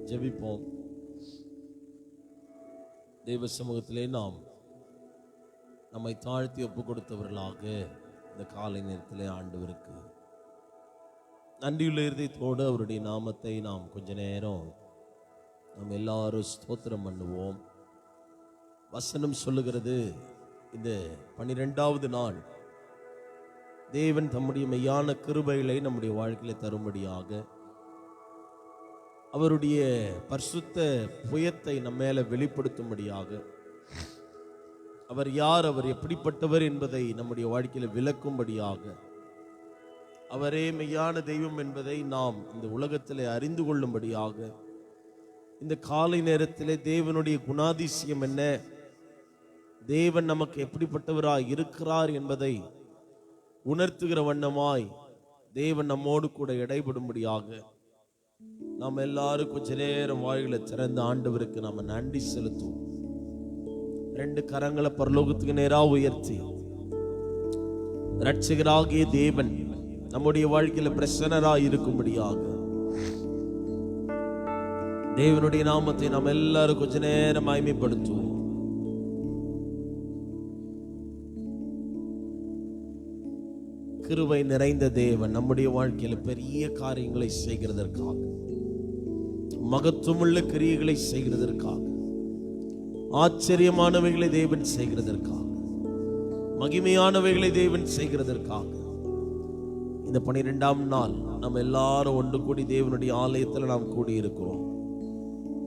ஜெபிப்போம். தெய்வ சமூகத்திலே நாம் நம்மை தாழ்த்தி ஒப்பு கொடுத்தவர்களாக இந்த காலை நேரத்திலே ஆண்டவருக்கு நன்றியுள்ள இருதயத்தோடு அவருடைய நாமத்தை நாம் கொஞ்ச நேரம் நாம் எல்லாரும் ஸ்தோத்திரம் பண்ணுவோம். வசனம் சொல்லுகிறது, இந்த 12வது நாள் தேவன் தம்முடைய மெய்யான கிருபைகளை நம்முடைய வாழ்க்கையில தரும்படியாக அவருடைய பரிசுத்த புயத்தை நம்ம மேல வெளிப்படுத்தும்படியாக அவர் யார், அவர் எப்படிப்பட்டவர் என்பதை நம்முடைய வாழ்க்கையில விளக்கும்படியாக அவரே மெய்யான தெய்வம் என்பதை நாம் இந்த உலகத்திலே அறிந்து கொள்ளும்படியாக இந்த காலை நேரத்திலே தேவனுடைய குணாதிசயம் என்ன, தேவன் நமக்கு எப்படிப்பட்டவராய் இருக்கிறார் என்பதை உணர்த்துகிற வண்ணமாய் தேவன் நம்மோடு கூட இடைபடும்படியாக நாம் எல்லாரும் கொஞ்ச நேரம் வாய்களை திறந்த ஆண்டவருக்கு நாம நன்றி செலுத்துவோம். 2 கரங்களை பரலோகத்துக்கு நேராக உயர்த்தி இரட்சகராகிய தேவன் நம்முடைய வாழ்க்கையில பிரசன்னராய் இருக்கும்படியாக தேவனுடைய நாமத்தை நாம் எல்லாரும் கொஞ்ச நேரம் மகிமைப்படுத்துவோம். கிருபை நிறைந்த தேவன் நம்முடைய வாழ்க்கையில பெரிய காரியங்களை செய்கிறதற்காக, மகத்துவமுள்ள கிரியைகளை செய்கிறதற்காக, ஆச்சரியமானவைகளை தேவன் செய்கிறதற்காக, மகிமையானவைகளை தேவன் செய்கிறதற்காக இந்த 12ஆம் நாள் நம்ம எல்லாரும் ஒன்று கூடி தேவனுடைய ஆலயத்தில் நாம் கூடி இருக்கிறோம்.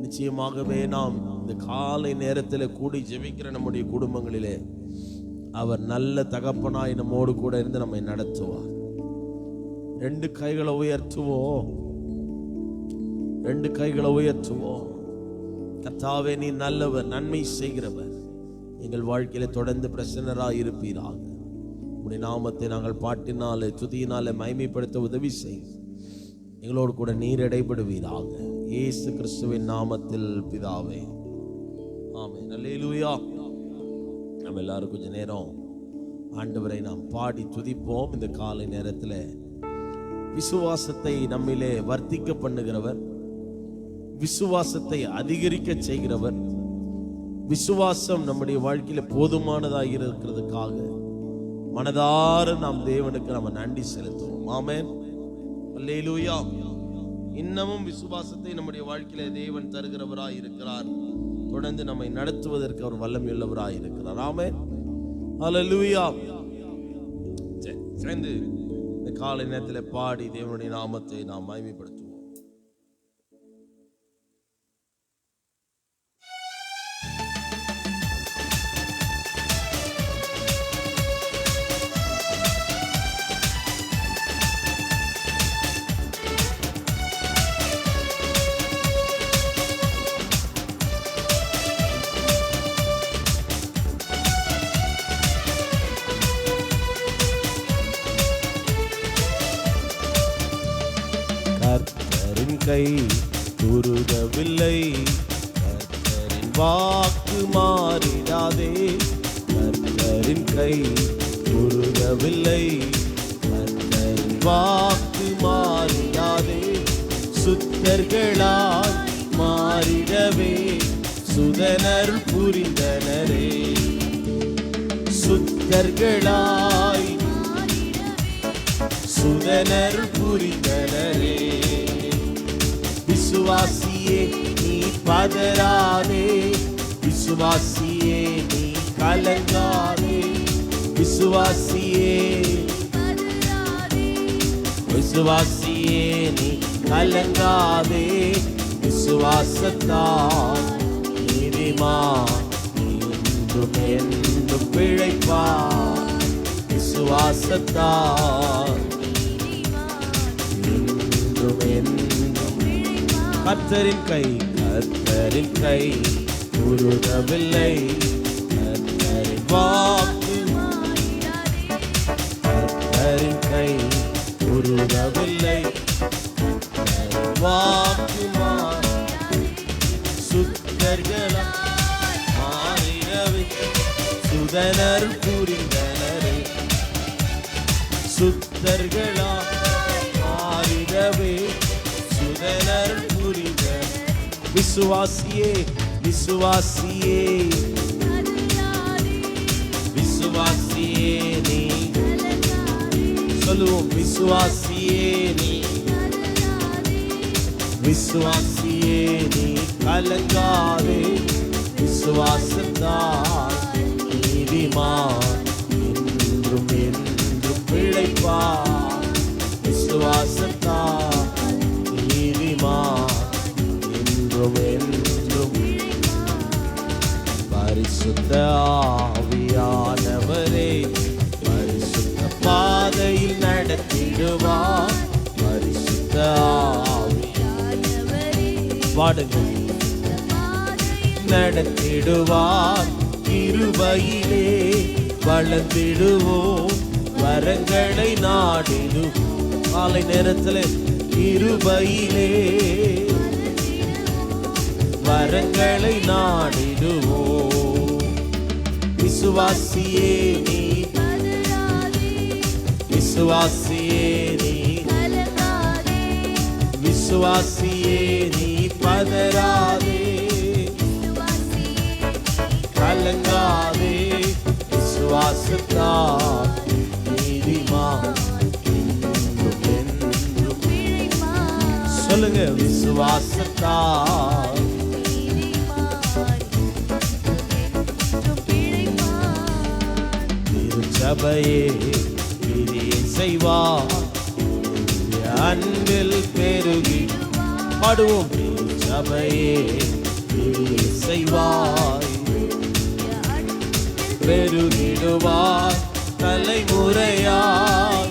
நிச்சயமாகவே நாம் இந்த காலை நேரத்தில் கூடி ஜெபிக்கிற நம்முடைய குடும்பங்களிலே அவர் நல்ல தகப்பனாய் நம்மோடு கூட இருந்து நம்மை நடத்துவார். 2 கைகளை உயர்த்துவோம், 2 கைகளை உயர்த்துவோம். கர்த்தாவே, நீ நல்லவர், நன்மை செய்கிறவர், எங்கள் வாழ்க்கையில தொடர்ந்து பிரசன்னராய் இருப்பீராக. உம்முடைய நாமத்தை நாங்கள் பாட்டினாலே துதியினாலே மகிமைப்படுத்த உதவி செய். எங்களோடு கூட நீர் இடைபடுவீராக. இயேசு கிறிஸ்துவின் நாமத்தில் பிதாவே, ஆமென். அல்லேலூயா. நம்ம எல்லாரும் கொஞ்ச நேரம் ஆண்டவரை நாம் பாடி துதிப்போம். இந்த காலை நேரத்தில் விசுவாசத்தை நம்மிலே வர்த்திக்க பண்ணுகிறவர், விசுவாசத்தை அதிகரிக்க செய்கிறவர், விசுவாசம் நம்முடைய வாழ்க்கையில போதுமானதாக இருக்கிறதுக்காக மனதார நாம் தேவனுக்கு நம்ம நன்றி செலுத்துவோம். ஆமென். அல்லேலூயா. இன்னமும் விசுவாசத்தை நம்முடைய வாழ்க்கையில தேவன் தருகிறவராய் இருக்கிறார். தொடர்ந்து நம்மை நடத்துவதற்கு அவர் வல்லமையுள்ளவராய் இருக்கிறார். ஆமென். அல்லேலூயா. சேர்ந்து இந்த காலை நேரத்தில் பாடி தேவனுடைய நாமத்தை நாம் மகிமைப்படுத்துவோம். கர்த்தரின் கை குறுகவில்லை, கர்த்தரின் வாக்கு மாறிடாதே. கர்த்தரின் கை குறுகவில்லை, கர்த்தரின் வாக்கு மாறிடாதே. சுத்தர்களாய் மாறிடவே சுதனருள் புரிந்தனரே. சுத்தர்களாய் சுதனருள் புரிந்தனரே. விசுவாசியே நீ பதறாதே, விசுவாசியே நீ கலங்காதே. விசுவாசியே விசுவாசியே நீ கலங்காதே. விசுவாசத்தால் நீதிமான் என்றும் என்றும் பிழைப்பார். விசுவாசத்தால் கர்த்தரின் கை, கர்த்தரின் கை குறுகவில்லை, கர்த்தரின் வாக்கு, கர்த்தரின் கை குறுகவில்லை, கர்த்தரின் வாக்கு சுத்தர்களாய் மாறிடவே சுதனர் புரிந்தனரே. சுத்தர்களாய் மாறிடவே சுதனர் புரிந்த விசுவாசியே விசுவாசியே விசுவாசியே நீ சொல்லுவோம். விசுவாசியே நீ விசுவாசியே நீ கலங்காதே. விசுவாசத்தால் நீதிமான் என்றும் என்றும் பிழைப்பார். விசுவாசத்தால் நீதிமான் என்றும் என்றும். பரிசுத்த ஆவியானவரே பரிசுத்த பாதையில் நடத்திடுவார். பரிசுத்த ஆவியானவரே பாடுங்கள். நடத்திடுவார். கிருபையிலே வளர்ந்திடுவோம். வரங்களை நாடிடும். காலை நேரத்தில் கிருபையிலே வரங்களை நாடிடுவோம். விசுவாசியே நீ விசுவாசியே நீ விசுவாசியே நீ பதறாதே கலங்காதே. விசுவாசத்தால் நீதிமான் என்றும் என்றும். சொல்லுங்க. விசுவாசத்தால் திருச்சபையே கிரியை செய்வார். அன்பில் பெருகி பாடுவோம். திருச்சபையே கிரியை செய்வார். பெருகிடுவார். தலைமுறையாய்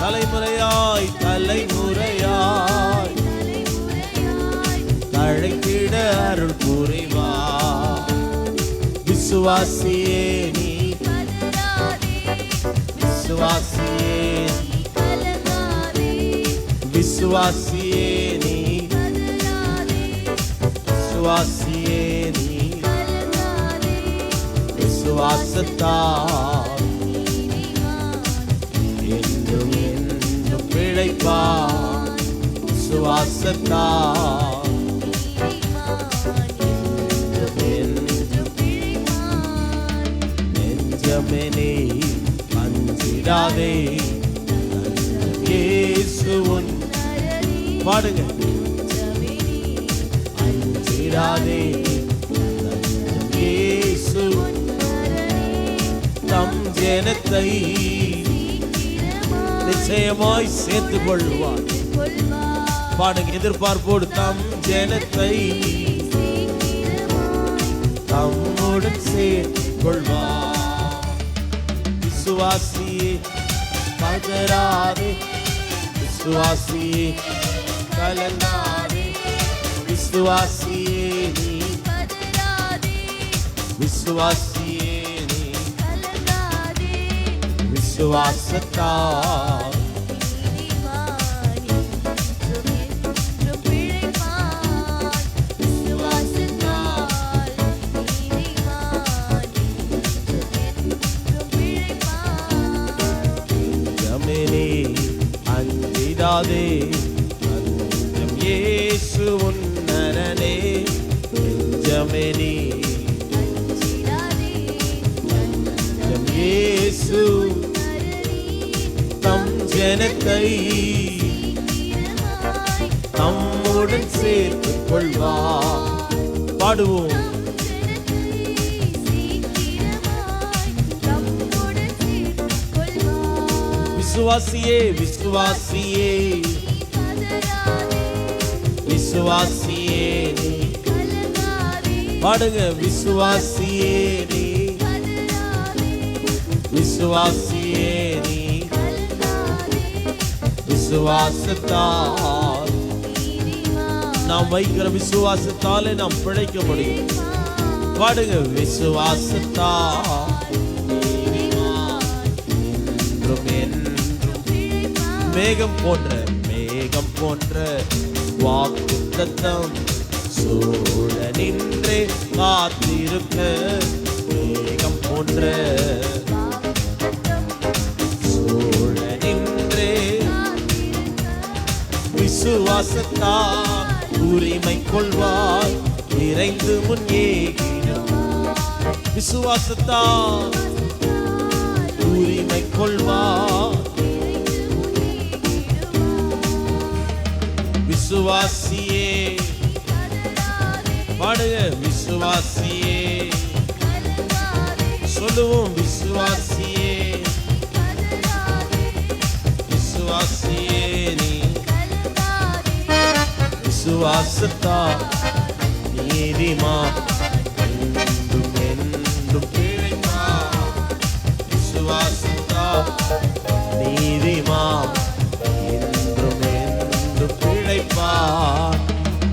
தலைமுறையாய் தலைமுறையாய் தழைத்திட அருள் புரிவார். விசுவாசியே நீ விசுவாசியே விசுவாசியே நீ விசுவாசியே நீ விசுவாசத்தால் என்றும் என்றும் பிழைப்பார். விசுவாசத்தால் நெஞ்சமெனே அஞ்சிடாதே. இயேசு உன் பாடுங்க. அஞ்சிடாதே. இயேசு தம் ஜனத்தை நிச்சயமாய் சேர்த்துக் கொள்வார். பாடுங்க. எதிர்பார்ப்போடு தம் ஜனத்தை தம்முடன் சேர்த்துக் கொள்வார். விசுவாசியே பதறாதே. விசுவாசியே கலங்காதே. விசுவாசியே நீ விசுவாசியே நீ விசுவாசத்தால் நெஞ்சமெனே அஞ்சிடாதே. நெஞ்சம் இயேசு உன்னரனே. நெஞ்சமெனே நெஞ்சம் இயேசு தம் ஜனத்தை தம்முடன் சேர்த்துக் கொள்வார். பாடுவோம். விசுவாசியே விசுவாசியே விசுவாசியே நீ பாடுங்க. விசுவாசியே நீ விசுவாசியே நீ விசுவாசத்தால் நாம் வைக்கிற விசுவாசத்தாலே நாம் பிழைக்க முடியும். பாடுங்க. விசுவாசத்தால் என்றும் என்றும் மேகம் போன்ற வாக்குத்தத்தம் சூழ நின்றே காத்திருக்க. மேகம் போன்ற சூழ நின்றே விசுவாசத்தால் உரிமை கொள்வாய், நிறைந்து முன் ஏகிடுவாய். விசுவாசத்தால் உரிமை கொள்வாய். விசுவாசியே பாடுங்க, விசுவாசியே சொல்லுவோம், விசுவாசியே விசுவாசியே நீ விசுவாசத்தால் நீதிமான் என்றும் என்றும் பிழைப்பான். விசுவாசத்தால் நீதிமான் என்றும் என்றும் பிழைப்பான்.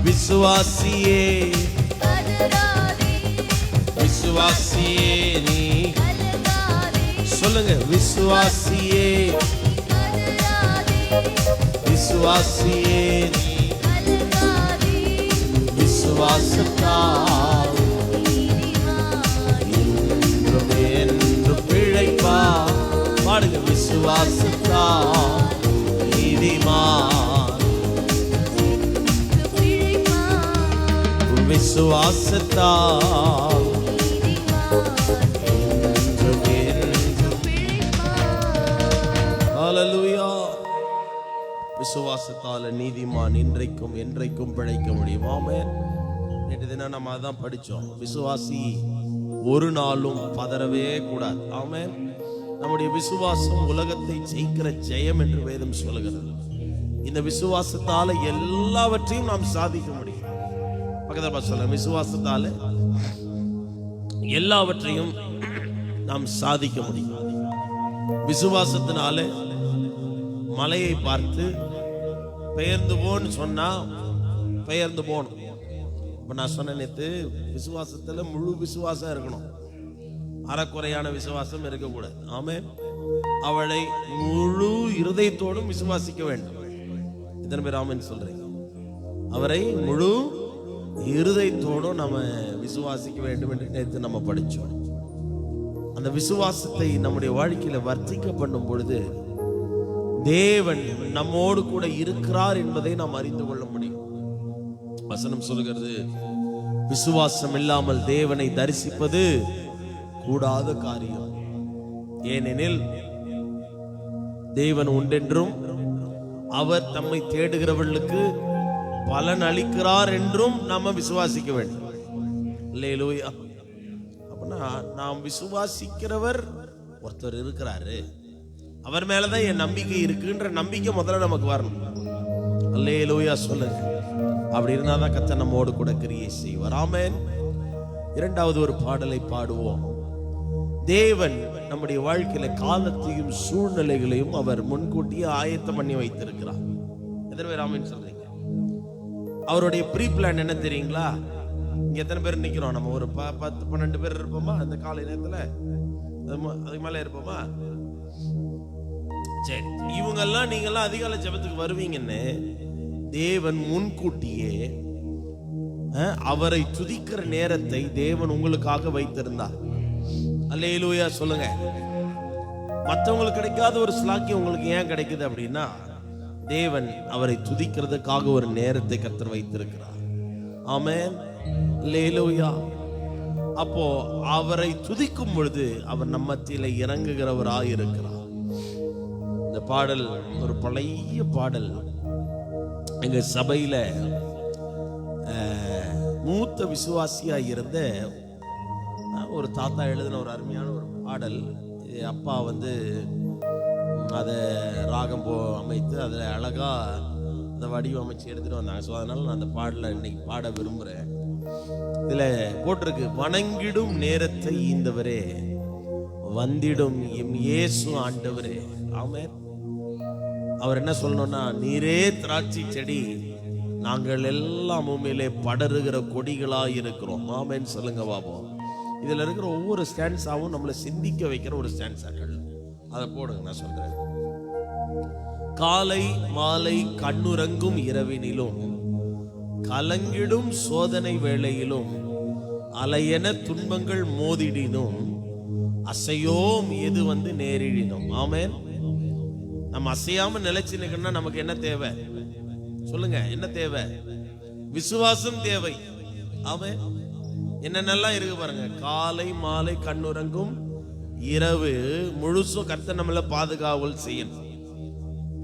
விசுவாசியே விசுவாசியே நீ சொல்லுங்க, விசுவாசியே விசுவாசியே நீ விசுவாசத்தால் என்றும் என்றும் பிழைப்பான். பாடுங்க, விசுவாசத்தால் நீதிமான், விசுவாசத்தால் என்றும் என்றும். ஹல்லேலூயா. விசுவாசத்தால நீதிமான் இன்றைக்கும் என்றைக்கும் பிழைக்க முடியும். ஆமென். நேற்று தினம் நம்ம அதான் படிச்சோம். விசுவாசி ஒரு நாளும் பதறவே கூடாது. ஆமென். நம்முடைய விசுவாசம் உலகத்தை ஜெயிக்கிற ஜெயம் என்று வேதம் சொல்லுகிறது. இந்த விசுவாசத்தால எல்லாவற்றையும் நாம் சாதிக்க முடியும். பக்கத்துல சொல்ல, விசுவாசத்தால எல்லாவற்றையும் நாம் சாதிக்க முடியும். விசுவாசத்தினால மலையை பார்த்து பெயர்ந்து போன்னு சொன்னா பெயர்ந்து போகணும். இப்ப நான் சொன்ன நேத்து, விசுவாசத்துல முழு விசுவாசம் இருக்கணும், அறக்குறையான விசுவாசம் இருக்கக்கூடாது. ஆமென். அவளை முழு இருதயத்தோடும் விசுவாசிக்க வேண்டும். இத்தனை பேர் ஆமென் சொல்றீங்க? அவரை முழு இருதயத்தோடும் நம்ம விசுவாசிக்க வேண்டும் என்று நேற்று நம்ம படிச்சோம். அந்த விசுவாசத்தை நம்முடைய வாழ்க்கையில வர்த்திக்க பண்ணும் பொழுது தேவன் நம்மோடு கூட இருக்கிறார் என்பதை நாம் அறிந்து கொள்ள முடியும். வசனம் சொல்கிறது, விசுவாசம் இல்லாமல் தேவனை தரிசிப்பது கூடாத காரியம். ஏனெனில் தேவன் உண்டென்றும் அவர் தம்மை தேடுகிறவர்களுக்கு பலன் அளிக்கிறார் என்றும் நாம விசுவாசிக்க வேண்டும். அல்லேலூயா. அப்படின்னா நாம் விசுவாசிக்கிறவர் ஒருத்தர் இருக்கிறாரு, அவர் மேலதான் என் நம்பிக்கை இருக்குன்ற நம்பிக்கை முதல்ல நமக்கு வரணும். அல்லேலூயா சொல்லுங்க. அப்படி இருந்தாதான் கர்த்தர் நம்மோடு கூட கிரியை செய்வார். ஆமென். இரண்டாவது ஒரு பாடலை பாடுவோம். தேவன் நம்முடைய வாழ்க்கையில காலத்தையும் சூழ்நிலைகளையும் அவர் முன்கூட்டியே ஆயத்தம் பண்ணி வைத்திருக்கிறார். எத்தனை பேர் ஆமென் சொல்றீங்க? அவருடைய ப்ரீ பிளான் என்ன தெரியுங்களா? இங்க எத்தனை பேர் நிக்கிறோம்? நம்ம ஒரு 10-12 பேர் இருப்போமா அந்த காலை நேரத்துல? அதுக்கு மேல இருப்போமா? சரி, இவங்கெல்லாம் நீங்கெல்லாம் அதிகாலை ஜெபத்துக்கு வருவீங்கன்னு தேவன் முன்கூட்டியே அவரை துதிக்கிற நேரத்தை தேவன் உங்களுக்காக வைத்திருந்தார். அல்லேலூயா சொல்லுங்க. மற்றவங்களுக்கு கிடைக்காத ஒரு ஸ்லாக்கியம் உங்களுக்கு ஏன் கிடைக்குது அப்படின்னா, தேவன் அவரை துதிக்கிறதுக்காக ஒரு நேரத்தை கர்த்தர் வைத்திருக்கிறார். ஆமென். அல்லேலூயா. அப்போ அவரை துதிக்கும் பொழுது அவர் நம்ம மத்தியில இறங்குகிறவராய் இருக்கிறார். இந்த பாடல் ஒரு பழைய பாடல். எங்க சபையில மூத்த விசுவாசியா இருந்த ஒரு தாத்தா எழுதின ஒரு அருமையான ஒரு பாடல். அப்பா அதை ராகம் அமைத்து அதில் அழகா அந்த வடிவமைச்சு எடுத்துட்டு வந்தாங்க. ஸோ அதனால நான் அந்த பாடலை இன்னைக்கு பாட விரும்புகிறேன். இதில் போட்டிருக்கு, வணங்கிடும் நேரத்தை ஈந்தவரே, வந்திடும் எம் இயேசு ஆண்டவரே. ஆமென். அவர் என்ன சொல்லணும்னா, நீரே திராட்சை செடி, நாங்கள் எல்லாம் உண்மையிலே படருகிற கொடிகளாக இருக்கிறோம். ஆமென் சொல்லுங்க பாப்போம். இதில் இருக்கிற ஒவ்வொரு ஸ்டான்ஸாவும் நம்மளை சிந்திக்க வைக்கிற ஒரு ஸ்டான்ஸாக்கள். அதை போடுங்க, நான் சொல்றேன். காலை மாலை கண்ணுறங்கும் இரவினிலும், கலங்கிடும் சோதனை வேளையிலும், அலையென துன்பங்கள் மோதிடினும், அசையோம் எது நேரிடினும். ஆமென். நம்ம அசையாம நிலைச்சு நிக்கணும்னா நமக்கு என்ன தேவை? சொல்லுங்க, என்ன தேவை? விசுவாசம் தேவை. ஆமென். என்னென்னலாம் இருக்கு பாருங்க. காலை மாலை கண்ணுறங்கும் இரவு முழுசும் கர்த்தர் நம்மள பாதுகாவல் செய்யணும்.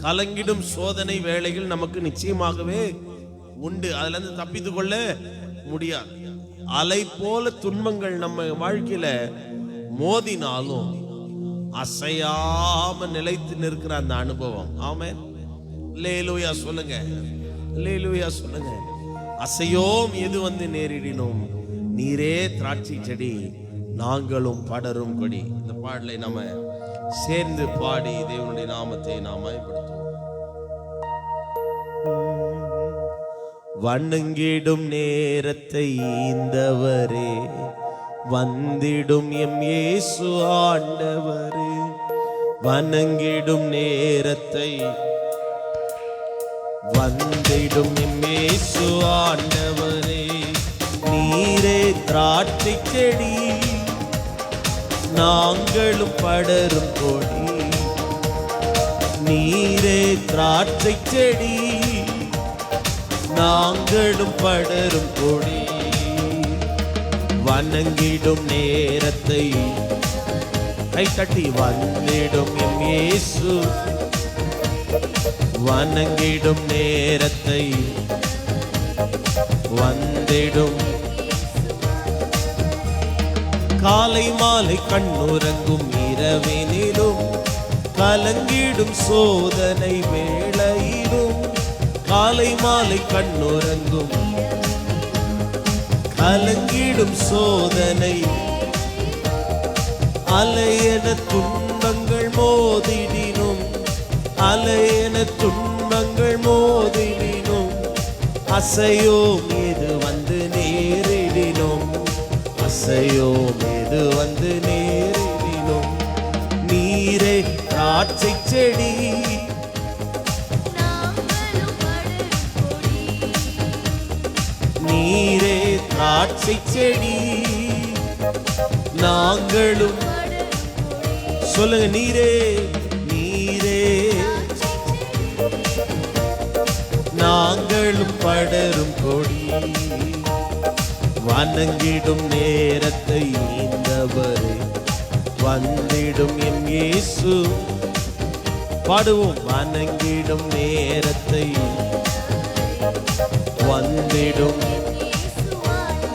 கலங்கிடும் சோதனை வேளைகள் நமக்கு நிச்சயமாகவே உண்டு. அதுல இருந்து தப்பித்து கொள்ள முடியாது. அலை போல துன்பங்கள் நம்ம வாழ்க்கையில மோதினாலும் அசையாம நிலைத்து நிற்கிற அந்த அனுபவம். ஆமென். அல்லேலூயா சொல்லுங்க, அல்லேலூயா சொல்லுங்க. அசையோம் எது வந்து நேரிடினோம், நீரே திராட்சை செடி நாங்களும் படரும் கொடி. இந்த பாடலை நம்ம சேர்ந்து பாடி தேவனுடைய நாமத்தை நாம் மகிமைப்படுத்துவோம். வணங்கிடும் நேரத்தை ஈந்தவரே, வந்திடும் எம் இயேசு ஆண்டவரே. வணங்கிடும் நேரத்தை வந்திடும் எம் இயேசு ஆண்டவரே. நீரே திராட்சை செடி நாங்களும் படரும் கொடி. நீரே திராட்சை செடி நாங்களும் படரும் கொடி. வணங்கிடும் நேரத்தை கை தட்டி வந்திடும் எம் இயேசு. வணங்கிடும் நேரத்தை வந்திடும். காலை மாலை கண்ணுறங்கும் இரவினிலும் கலங்கிடும் சோதனை வேளையிலும். காலை மாலை கண்ணுறங்கும் கலங்கிடும் சோதனை. அலையென துன்பங்கள் மோதிடினும், அலையென துன்பங்கள் மோதிடினும், அசையோம் எது வந்து நேரிடினும், அசையோம் எது வந்து நேரிடினும். நீரே திராட்சை செடி நீரே திராட்சை செடி நாங்களும். சொல்லுங்க, நீரே நீரே நாங்களும் படரும் கொடி. வணங்கிடும் நேரத்தை ஈந்தவரே, வந்திடும் எம் இயேசு. பாடுவோம். வணங்கிடும் நேரத்தை வந்திடும்.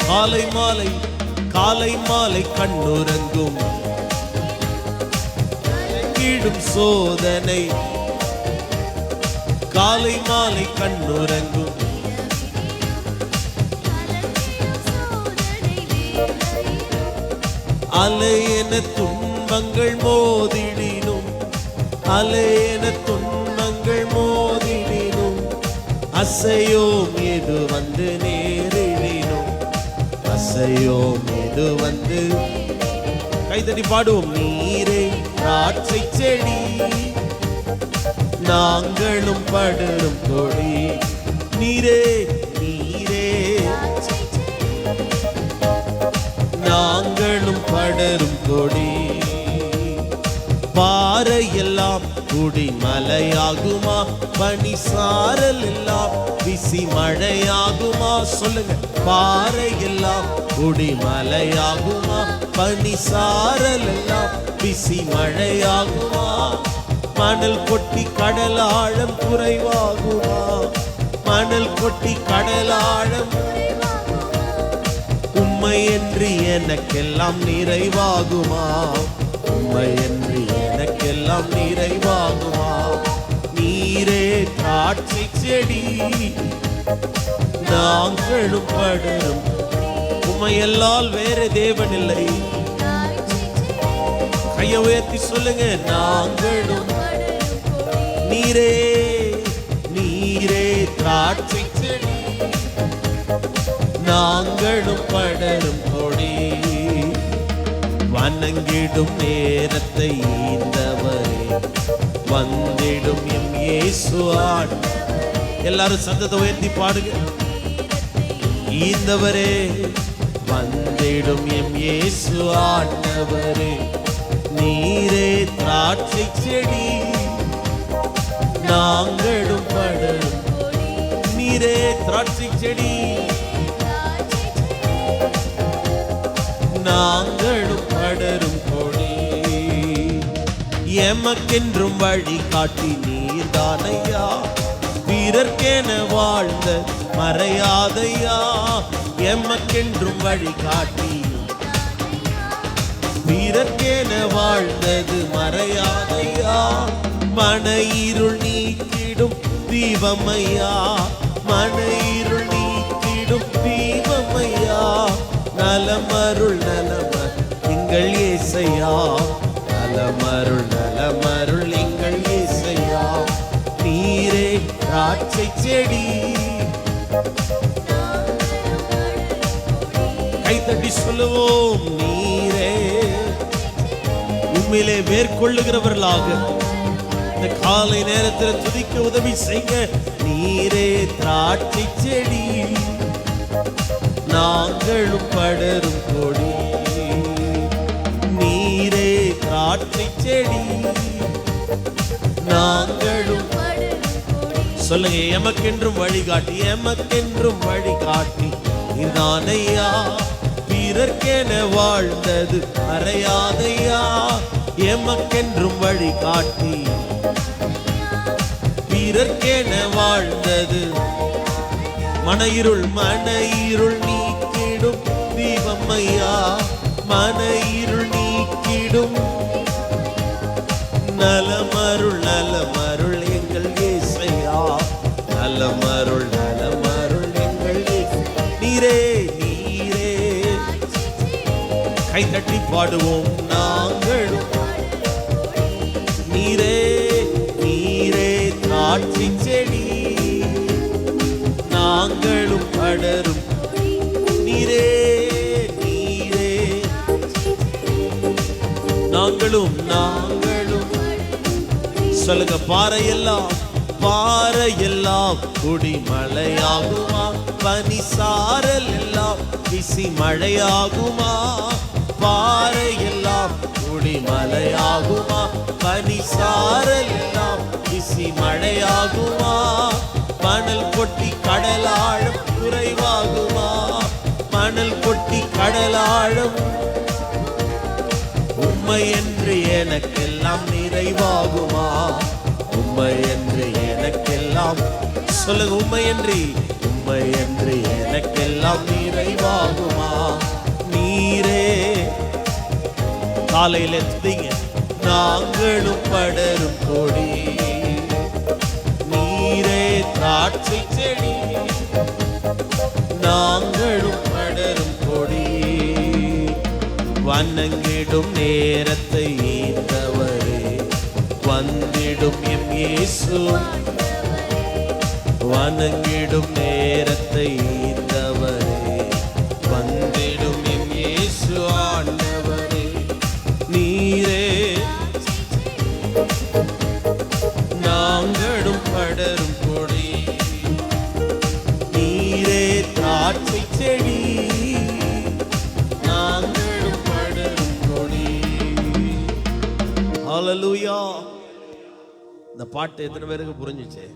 காலை மாலை காலை மாலை கண்ணுறங்கும் கலங்கிடும் சோதனை. காலை மாலை கண்ணுறங்கும் அலையென துன்பங்கள் மோதிடினும், அலையென துன்பங்கள் மோதிடினும், அசையோம் எது வந்து நேரிடினும், அசையோம் எது வந்து. கைதட்டி பாடுவோம். நீரே திராட்சை செடி நாங்களும் படரும் கொடி. நீரே நீரே நாங்களும் படரும் கொடி. பாறையெல்லாம் குடி மலையாகுமா, பனி சாரல் எல்லாம் விசி மழையாகுமா. சொல்லுங்க. பாறையெல்லாம் குடி மலையாகுமா, பனி சாரல் எல்லாம் விசி மழையாகுமா. மணல் கொட்டி கடல் ஆழம் குறைவாகுமா, மணல் கொட்டி கடல் ஆழம். உம்மையன்றி எனக்கெல்லாம் நிறைவாகுமா, உம்மையன்றி எனக்கெல்லாம் நிறைவாகுமா. நீரே திராட்சை செடி நாங்களும் படரும். உம்மையல்லால் வேற தேவன் இல்லை. கையை உயர்த்தி சொல்லுங்க. நாங்களும். நீரே நீரே திராட்சை செடி நாங்களும் படரும் கொடி. வணங்கிடும் நேரத்தை ஈந்தவரே, வந்திடும் எம் இயேசு ஆண்டவரே. எல்லாரும் சத்தத்தை உயர்த்தி பாடுங்க. ஈந்தவரே, வந்திடும் எம் இயேசு ஆண்டவரே. நீரே திராட்சை செடி நாங்களும் படரும். நீரே திராட்சை செடி, நாங்களும் படரும் கொடி. எமக்கென்றும் வழி காட்டி நீர்தானையா, பிறர்க்கென வாழ்ந்த மறையாதையா. எமக்கென்றும் வழி காட்டி பிறர்க்கென வாழ்ந்தது மறையாதையா. மன இருள் நீக்கிடும் தீபமையா, மன இருள் நீக்கிடும் தீபமையா. நலமருள் நலமர் எங்கள் இயேசையா, நலமருள் நலமருள் எங்கள் இயேசையா. நீரே திராட்சை செடி. கைத்தட்டி சொல்லுவோம், நீரே. உண்மையிலே மேற்கொள்ளுகிறவர்களாக இந்த காலை நேரத்தில் துதிக்க உதவி செய்ய. நீரே திராட்சை செடி, நாங்களும் படரும் கொடி. நீரே திராட்சை செடி, நாங்களும். சொல்லுங்க, எமக்கென்றும் வழிகாட்டி, எமக்கென்றும் வழிகாட்டி நீர்தானையா. பிறர்க்கென வாழ்ந்தது மறையாதையா. எமக்கென்றும் வழிகாட்டி பிறர்க்கென வாழ்ந்தது. மன இருள் நீக்கிடும் தீபமையா, மன இருள் நீக்கிடும். நலமருள் நலமருள் எங்கள் இயேசையா, நலமருள் நலமருள் எங்கள் இயேசையா. நீரே நீரே. கைதட்டி பாடுவோம் நாங்களும். நீரே நீரே திராட்சை செடி, நாங்களும் படரும். நீரே நீரே. நாங்களும் நாங்களும். சொல்லுங்க, பாறையெல்லாம் பாறையெல்லாம் குடி மழையாகுமா, பனி சாரல் எல்லாம் விசி மழையாகுமா. பாறையெல்லாம் குடி மழையாகுமா, பனி சாரல் எல்லாம் விசி மழையாகுமா. மணல் கொட்டி கடலாழம் குறைவாகுமா, மணல் கொட்டி கடலாழம். உம்மை என்று எனக்கெல்லாம் நிறைவாகுமா, உம்மை என்று எனக்கெல்லாம். சொல்லுங்க, உம்மை என்று எனக்கெல்லாம் நிறைவாகுமா. நீரே. காலையில துதிங்க, நாங்களும் படரும் கொடி. நீரே திராட்சை செடி, நாங்களும் படரும் கொடி. வணங்கிடும் நேரத்தை ஈந்தவரே, வந்திடும் எம் இயேசு. வணங்கிடும் நேரத்தை ஈந்தவரே, வந்திடும் எம் இயேசு ஆண்டவரே. நீரே. நாங்களும் படரும் கொடி. நீரே திராட்சை செடி, நாங்களும் படரும் கொடி. ஹல்லேலூயா. இந்த பாட்டு எத்தனை பேருக்கு புரிஞ்சுச்சு?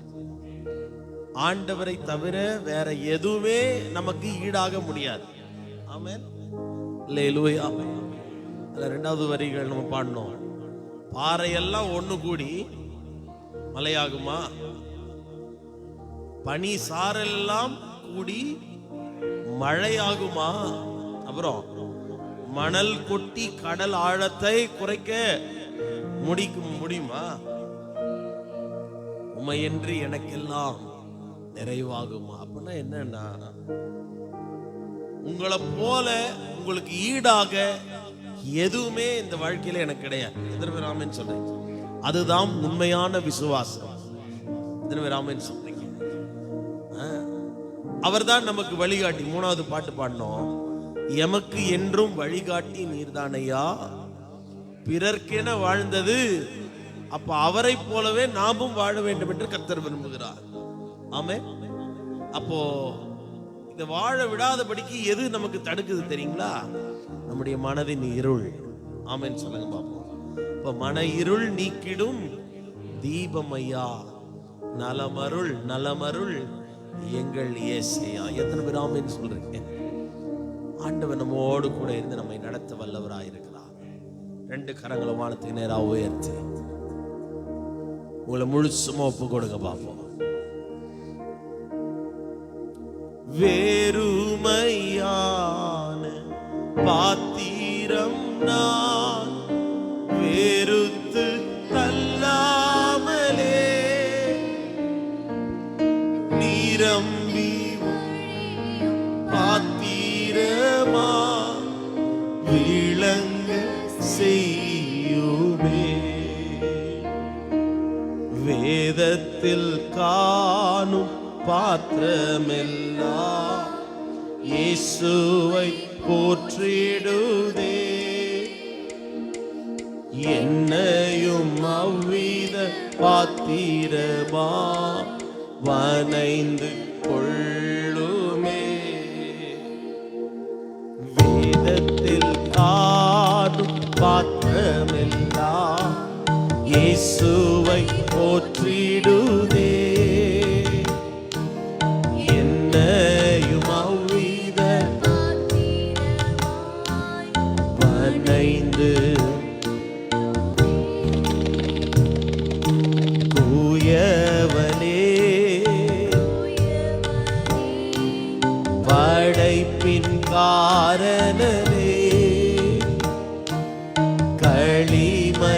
ஆண்டவரை தவிர வேற எதுவுமே நமக்கு ஈடாக முடியாது. ஆமென். அல்லேலூயா. அதுல இரண்டாவது வரிகள் நம்ம பாடணும். பாறையெல்லாம் ஒண்ணு கூடி மலையாகுமா, பனி சாரெல்லாம் கூடி மழையாகுமா. அப்புறம் மணல் கொட்டி கடல் ஆழத்தை குறைக்க முடியுமா. உமையின்றி எனக்கெல்லாம் நிறைவாகுமா. அப்படின்னா என்னன்னா, உங்களை போல உங்களுக்கு ஈடாக எதுவுமே இந்த வாழ்க்கையில எனக்கு கிடையாது. எத்தனை பேர் ஆமென் சொல்றீங்க? அதுதான் உண்மையான விசுவாசம். எத்தனை பேர் ஆமென் சொல்றீங்க? அவர்தான் நமக்கு வழிகாட்டி. மூணாவது பாட்டு பாடணும். எமக்கு என்றும் வழிகாட்டி நீர்தானையா, பிறர்க்கென வாழ்ந்தது. அப்ப அவரை போலவே நாமும் வாழ வேண்டும் என்று கர்த்தர் விரும்புகிறார். ஆமென். அப்போ இந்த வாழ விடாதபடிக்கு எது நமக்கு தடுக்குது தெரியுங்களா? நம்முடைய மனதின் இருள். ஆமென் சொல்லுங்க பாப்போம். இப்ப மன இருள் நீக்கிடும் தீபம் ஐயா, நலமருள் நலமருள் எங்கள் இயேசையா. எத்தனை பேர் ஆமென் சொல்றீங்க? ஆண்டவர் நம்மோடு கூட இருந்து நம்மை நடத்த வல்லவராய் இருக்கிறார். ரெண்டு கரங்களை வானத்துக்கு நேராக உயர்த்தி உங்களை முழுசுமா ஒப்பு கொடுங்க பார்ப்போம். வேறுமையான பாத்திரம் நான் வெறுத்து தள்ளாமலே நிரம்பி பாத்திரமா விளங்க செய்யுமே. வேதத்தில் காணும் பாத்திரமெல்லாம் இயேசுவை போற்றிடுதே. என்னையும் அவ்வித பாத்திரமா வனைந்து கொள்ளுமே. வேதத்தில் காணும் பாத்திரமெல்லாம் இயேசுவை போற்றிடுதே. என்னையும் அவ்வித வனைந்து தூயவனே படைப்பின் காரணனே களிமண்ணான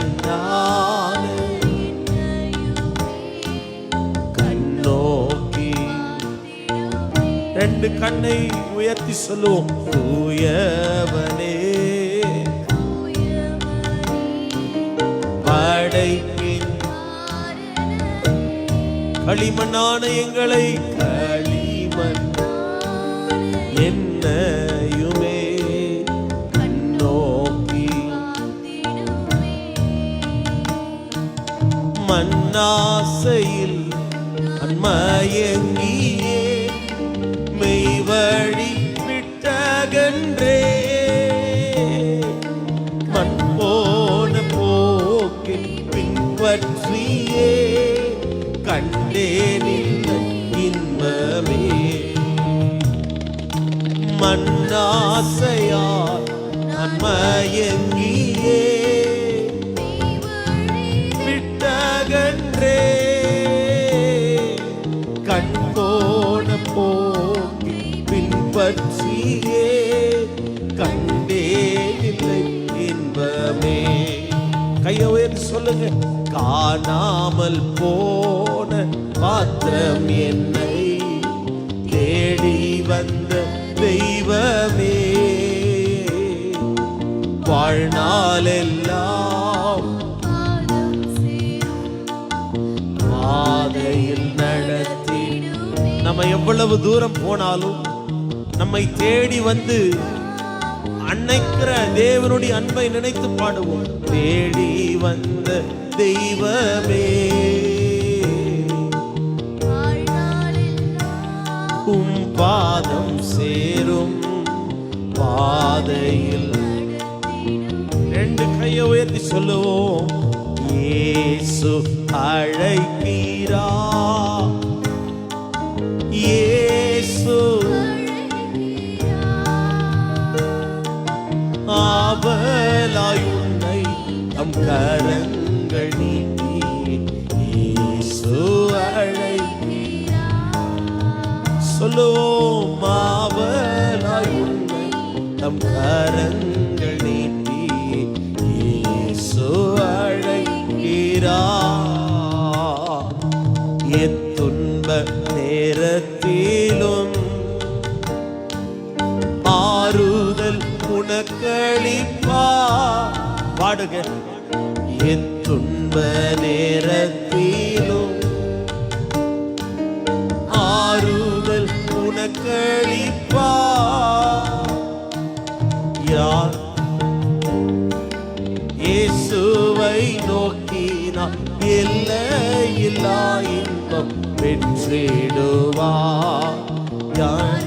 கண்ணோக்கி. ரெண்டு கண்ணை உயர்த்தி சொல்லுவோம். தூயவனே படைப்பின் களிமண்ணான எங்களை களிமண் என்னையுமே கண்ணோக்கி மண்ணாசையில் அன்மயங்கியே மெய்வழி விட்டகன்றே. மண் போன போக்கில் பின்பற்றியே கண்டேனில் இன்பமே. மண்ணாசையால் அன்மயங்கியே விட்டகன்றே. கண் போன போக்கி பின்பற்றியே கண்டேனில்லை இன்பமே. கையை உயர்த்தி சொல்லுங்க. காணாமல் போன பாத்திரம் என்னை தேடி வந்த தெய்வமே. வாழ்நாளெல்லாம் பாதையில் நடத்தி நம்ம எவ்வளவு தூரம் போனாலும் நம்மை தேடி வந்து அன்னைக்கிற தேவனுடைய அன்பை நினைத்து பாடுவோம். தேடி வந்த தெய்வமே உம் பாதம் சேரும் பாதையில். ரெண்டு கையை உயர்த்தி சொல்லுவோம். இயேசு அழைக்கிறா. இயேசு ஆவலாய் உன்னை தம் கரங்கள் நீட்டி இயேசு அழைக்கிறா. சொல்லுவோம். ஆவலாய் உன்னை தம் கரங்கள் நீட்டி இயேசு அழைக்கிறா. எத்துன்ப நேரத்திலும் ஆறுதல் உனக்களிப்பா. பாடுக. எத்துன்ப நேரத்திலும் ஆறுதல் உனக்களிப்பா. யார் இயேசுவை நோக்கினார் எல்லையில்லா இன்பம் பெற்றிடுவார். யார்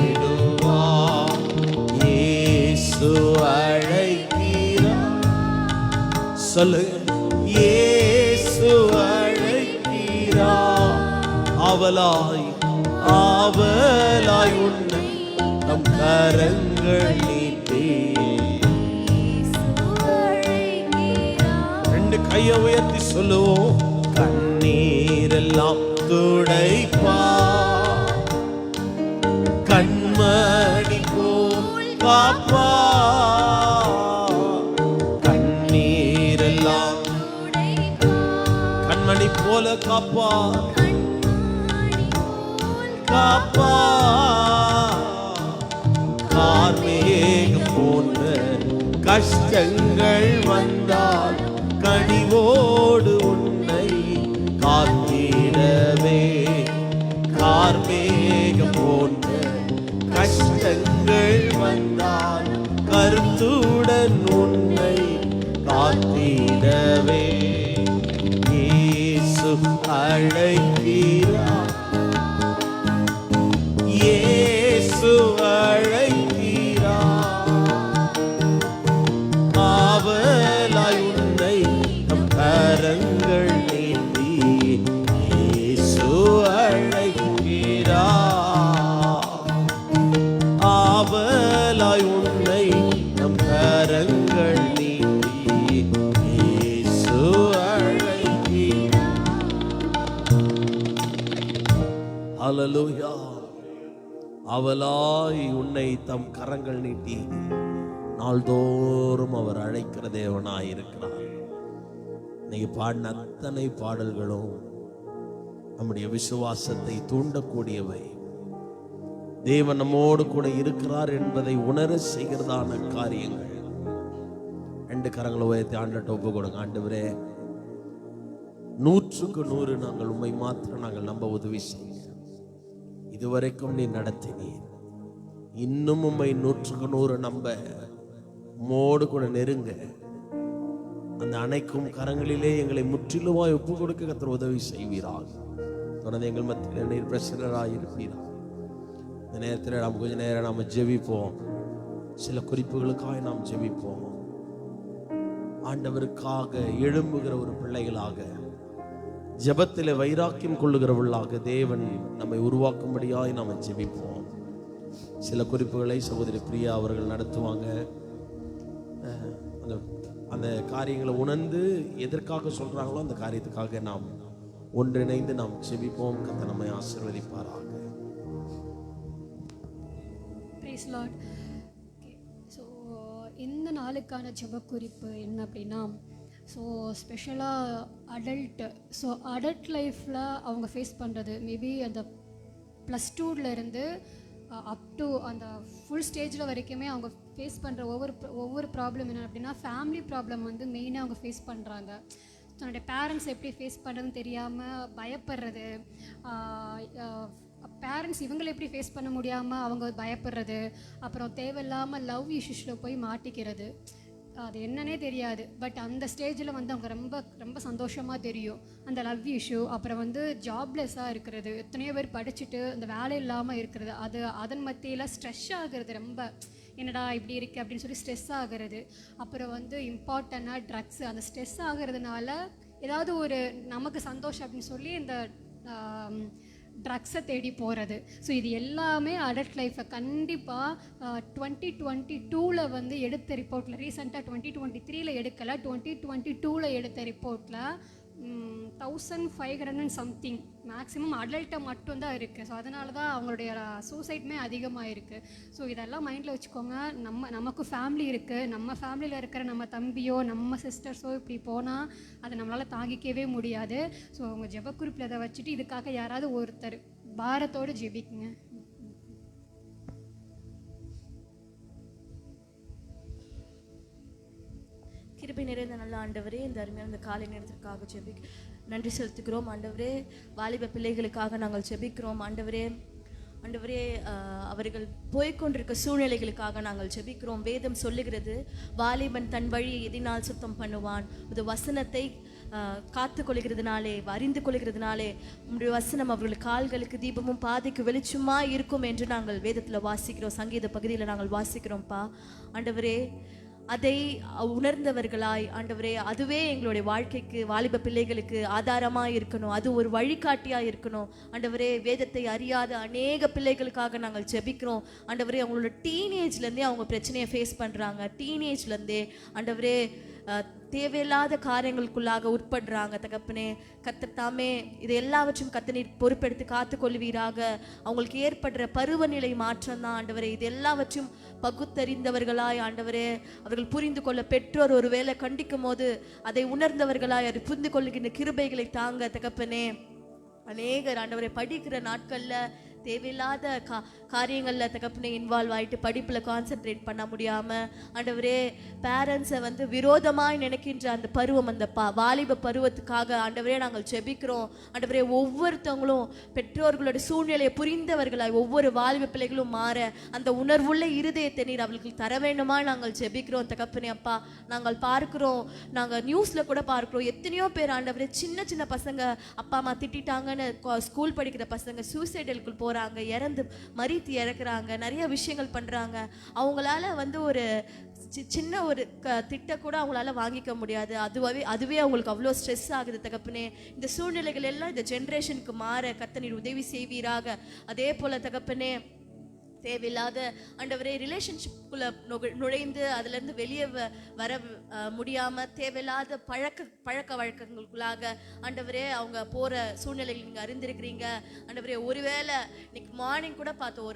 பெற்றிடுவார். இயேசு அழைக்கிறார். சொல்லு. இயேசு அழைக்கிறார், ஆவலாய் ஆவலாய் உன்னை தம் கரங்கள் நீட்டி. ரெண்டு கையை உயர்த்தி சொல்லுவோம். கண்ணீரெல்லாம் துடைப்பா, கண்மணி போல் காப்பா. கண்ணீரெல்லாம் கண்மணி போல காப்பா, காப்பா. கார்மேகம் போன்ற கஷ்டங்கள் வந்தால் கனிவோடு உன்னை காத்திடவே. கார்மேகம் போன்ற கஷ்டங்கள் வந்தால் கருத்துடன் உன்னை காத்திடவே. இயேசு அழைக்கிறார், இயேசு அழைக்கிறார், ஆவலாய் உன்னை நம் கரங்கள் நீட்டி. இயேசு அழைக்கிறார், ஆவலாய் உன்னை நம் கரங்கள் நீட்டி. இயேசு அழைக்கிறார். ஹல்லேலூயா. அவளாய் உன்னை தம் கரங்கள் நீட்டி நாள்தோறும் அவர் அழைக்கிற தேவனாய் இருக்கிறார். இன்னைக்கு பாடின அத்தனை பாடல்களும் நம்முடைய விசுவாசத்தை தூண்டக்கூடியவை. தேவன் நம்மோடு கூட இருக்கிறார் என்பதை உணர செய்கிறதான காரியங்கள். ரெண்டு கரங்களை உயர்த்தி ஆண்டவர்ட்ட ஒப்பு கொடுங்க. ஆண்டவரே, 100க்கு 100 நாங்கள் உம்மை மாத்திரம் நாங்கள் நம்ப உதவி செய்ய. இதுவரைக்கும் நீ நடத்தினீர், இன்னும் உம்மை 100க்கு 100 நம்ப உம்மோடு கூட நெருங்க. அந்த அணைக்கும் கரங்களிலே எங்களை முற்றிலுமாய் ஒப்பு கொடுக்க கர்த்தர் உதவி செய்வீராக. தொடர்ந்து எங்கள் மத்தியில் நீர் பிரசன்னராக இருப்பீராக. இந்த நேரத்தில் நாம் கொஞ்ச நேரம் நாம் ஜெபிப்போம். சில குறிப்புகளுக்காக நாம் ஜெபிப்போம். ஆண்டவருக்காக எழும்புகிற ஒரு பிள்ளைகளாக, ஜெபத்திலே வைராக்கியம் கொள்ளுகிறவர்களாக தேவன் நம்மை உருவாக்கும்படியாய் நாம் ஜெபிப்போம். சில குறிப்புகளை சகோதரி பிரியா அவர்கள் நடத்துவாங்க. அந்த காரியங்களை உணர்ந்து எதற்காக சொல்றாங்களோ அந்த காரியத்துக்காக நாம் ஒன்றிணைந்து நாம் ஜெபிப்போம். கர்த்தர் நம்மை ஆசீர்வதிப்பாராக. Price Lord. ஸோ இந்த நாளுக்கான ஜெப குறிப்பு என்ன அப்படின்னா, ஸோ ஸ்பெஷலாக அடல்ட் லைஃப்பில் அவங்க ஃபேஸ் பண்ணுறது மேபி அந்த +2லேருந்து அப் டு அந்த ஃபுல் ஸ்டேஜில் வரைக்குமே அவங்க ஃபேஸ் பண்ணுற ஒவ்வொரு ப்ராப்ளம் என்ன அப்படின்னா, ஃபேமிலி ப்ராப்ளம் வந்து மெயினாக அவங்க ஃபேஸ் பண்ணுறாங்க. தன்னுடைய பேரண்ட்ஸ் எப்படி ஃபேஸ் பண்ணுறதுன்னு தெரியாமல் பயப்படுறது, பேரண்ட்ஸ் இவங்களை எப்படி ஃபேஸ் பண்ண முடியாமல் அவங்க பயப்படுறது, அப்புறம் தேவையில்லாமல் லவ் இஷ்யூஸில் போய் மாட்டிக்கிறது. அது என்னன்னே தெரியாது, பட் அந்த ஸ்டேஜில் வந்து அவங்க ரொம்ப ரொம்ப சந்தோஷமாக தெரியும் அந்த லவ் இஷ்யூ. அப்புறம் வந்து ஜாப்லெஸ்ஸாக இருக்கிறது, எத்தனையோ பேர் படிச்சுட்டு அந்த வேலை இல்லாமல் இருக்கிறது, அதன் மத்தியில் ஸ்ட்ரெஸ் ஆகிறது, ரொம்ப என்னடா இப்படி இருக்குது அப்படின்னு சொல்லி ஸ்ட்ரெஸ் ஆகிறது. அப்புறம் வந்து இம்பார்ட்டண்ட்டாக ட்ரக்ஸு, அந்த ஸ்ட்ரெஸ் ஆகிறதுனால ஏதாவது ஒரு நமக்கு சந்தோஷம் அப்படின்னு சொல்லி இந்த ட்ரக்ஸை தேடி போகிறது. ஸோ இது எல்லாமே அடல்ட் லைஃப்பை கண்டிப்பாக 2022 வந்து எடுத்த ரிப்போர்ட்டில், ரீசெண்டாக 2023 எடுக்கலை, 2022 எடுத்த ரிப்போர்ட்டில் 1500 சம்திங் மேக்ஸிமம் அடல்ட்டை மட்டும்தான் இருக்குது. ஸோ அதனால தான் அவங்களுடைய சூசைட்மே அதிகமாக இருக்குது. ஸோ இதெல்லாம் மைண்டில் வச்சுக்கோங்க. நமக்கு ஃபேமிலி இருக்குது, நம்ம ஃபேமிலியில் இருக்கிற நம்ம தம்பியோ நம்ம சிஸ்டர்ஸோ இப்படி போனால் அதை நம்மளால் தாங்கிக்கவே முடியாது. ஸோ அவங்க ஜெபக்குறிப்பில் அதை வச்சுட்டு இதுக்காக யாராவது ஒருத்தர் பாரத்தோடு ஜெபிக்குங்க. கிருபை நிறைந்த நல்ல ஆண்டவரே, இந்த அருமையான இந்த காலை நேரத்திற்காக நன்றி செலுத்துகிறோம். ஆண்டவரே, வாலிப பிள்ளைகளுக்காக நாங்கள் ஜெபிக்கிறோம். ஆண்டவரே அவர்கள் போய்கொண்டிருக்க சூழ்நிலைகளுக்காக நாங்கள் ஜெபிக்கிறோம். வேதம் சொல்லுகிறது, வாலிபன் தன் வழியை எதினால் சுத்தம் பண்ணுவான், இது வசனத்தை காத்து கொள்கிறதுனாலே, அறிந்து கொள்கிறதுனாலே உங்களுடைய வசனம் அவர்கள் கால்களுக்கு தீபமும் பாதைக்கு வெளிச்சமா இருக்கும் என்று நாங்கள் வேதத்தில் வாசிக்கிறோம். சங்கீத பகுதியில் நாங்கள் வாசிக்கிறோம்ப்பா. ஆண்டவரே, அதை உணர்ந்தவர்களாய் ஆண்டவரே, அதுவே எங்களுடைய வாழ்க்கைக்கு, வாலிப பிள்ளைகளுக்கு ஆதாரமாக இருக்கணும், அது ஒரு வழிகாட்டியாக இருக்கணும் ஆண்டவரே. வேதத்தை அறியாத அநேக பிள்ளைகளுக்காக நாங்கள் ஜெபிக்கிறோம் ஆண்டவரே. அவங்களோட டீனேஜ்லேருந்தே அவங்க பிரச்சனையை ஃபேஸ் பண்ணுறாங்க. டீனேஜ்லேருந்தே ஆண்டவரே தேவையில்லாத காரியங்களுக்குள்ளாக உட்படுறாங்க தகப்பனே. கர்த்தர் தாமே இது எல்லாவற்றையும் கர்த்தர் பொறுப்பெடுத்து காத்து கொள்வீராக. அவங்களுக்கு ஏற்படுற பருவநிலை மாற்றம் தான் ஆண்டவரே. இது எல்லாவற்றையும் பகுத்தறிந்தவர்களாய் ஆண்டவரே, அவர்கள் புரிந்து கொள்ள பெற்றோர் ஒருவேளை கண்டிக்கும் போது அதை உணர்ந்தவர்களாய் அதை புரிந்து கொள்ளுகின்ற கிருபைகளை தாங்க தகப்பனே. அநேகர் ஆண்டவரை படிக்கிற நாட்கள்ல தேவையில்லாத காரியங்களில் தகப்பனே இன்வால்வ் ஆகிட்டு படிப்பில் கான்சென்ட்ரேட் பண்ண முடியாமல் ஆண்டவரே பேரண்ட்ஸை வந்து விரோதமாய் நினைக்கின்ற அந்த பருவம், அந்த வாலிப பருவத்துக்காக ஆண்டவரே நாங்கள் ஜெபிக்கிறோம் ஆண்டவரே. ஒவ்வொருத்தவங்களும் பெற்றோர்களோட சூழ்நிலையை புரிந்தவர்களாய் ஒவ்வொரு வாலிப பிள்ளைகளும் மாற அந்த உணர்வுள்ள இருதயத்தை நீர் அவர்களுக்கு தர வேண்டுமா நாங்கள் ஜெபிக்கிறோம் தகப்பனே. அப்பா, நாங்கள் பார்க்கிறோம், நாங்கள் நியூஸில் கூட பார்க்கிறோம், எத்தனையோ பேர் ஆண்டவரே சின்ன சின்ன பசங்க அப்பா அம்மா திட்டாங்கன்னு ஸ்கூல் படிக்கிற பசங்க சூசைடலுக்குள் போகிறாங்க, இறந்து மறித்து இறக்குறாங்க, நிறைய விஷயங்கள் பண்ணுறாங்க. அவங்களால வந்து ஒரு சின்ன ஒரு திட்ட கூட அவங்களால வாங்கிக்க முடியாது. அதுவே அவங்களுக்கு அவ்வளோ ஸ்ட்ரெஸ் ஆகுது தகப்பனே. இந்த சூழ்நிலைகள் எல்லாம் இந்த ஜென்ரேஷனுக்கு மாற கர்த்தர் நீர் உதவி செய்வீராக. அதே போல தகப்பனே தேவையில்லாத ஆண்டவரே ரிலேஷன்ஷிப்புக்குள்ள நுழைந்து அதுலேருந்து வெளியே வர முடியாமல் தேவையில்லாத பழக்க வழக்கங்களுக்குள்ளாக ஆண்டவரே அவங்க போகிற சூழ்நிலைகள் நீங்கள் அறிந்திருக்கிறீங்க ஆண்டவரே. ஒருவேளை இன்னைக்கு மார்னிங் கூட பார்த்தோம்,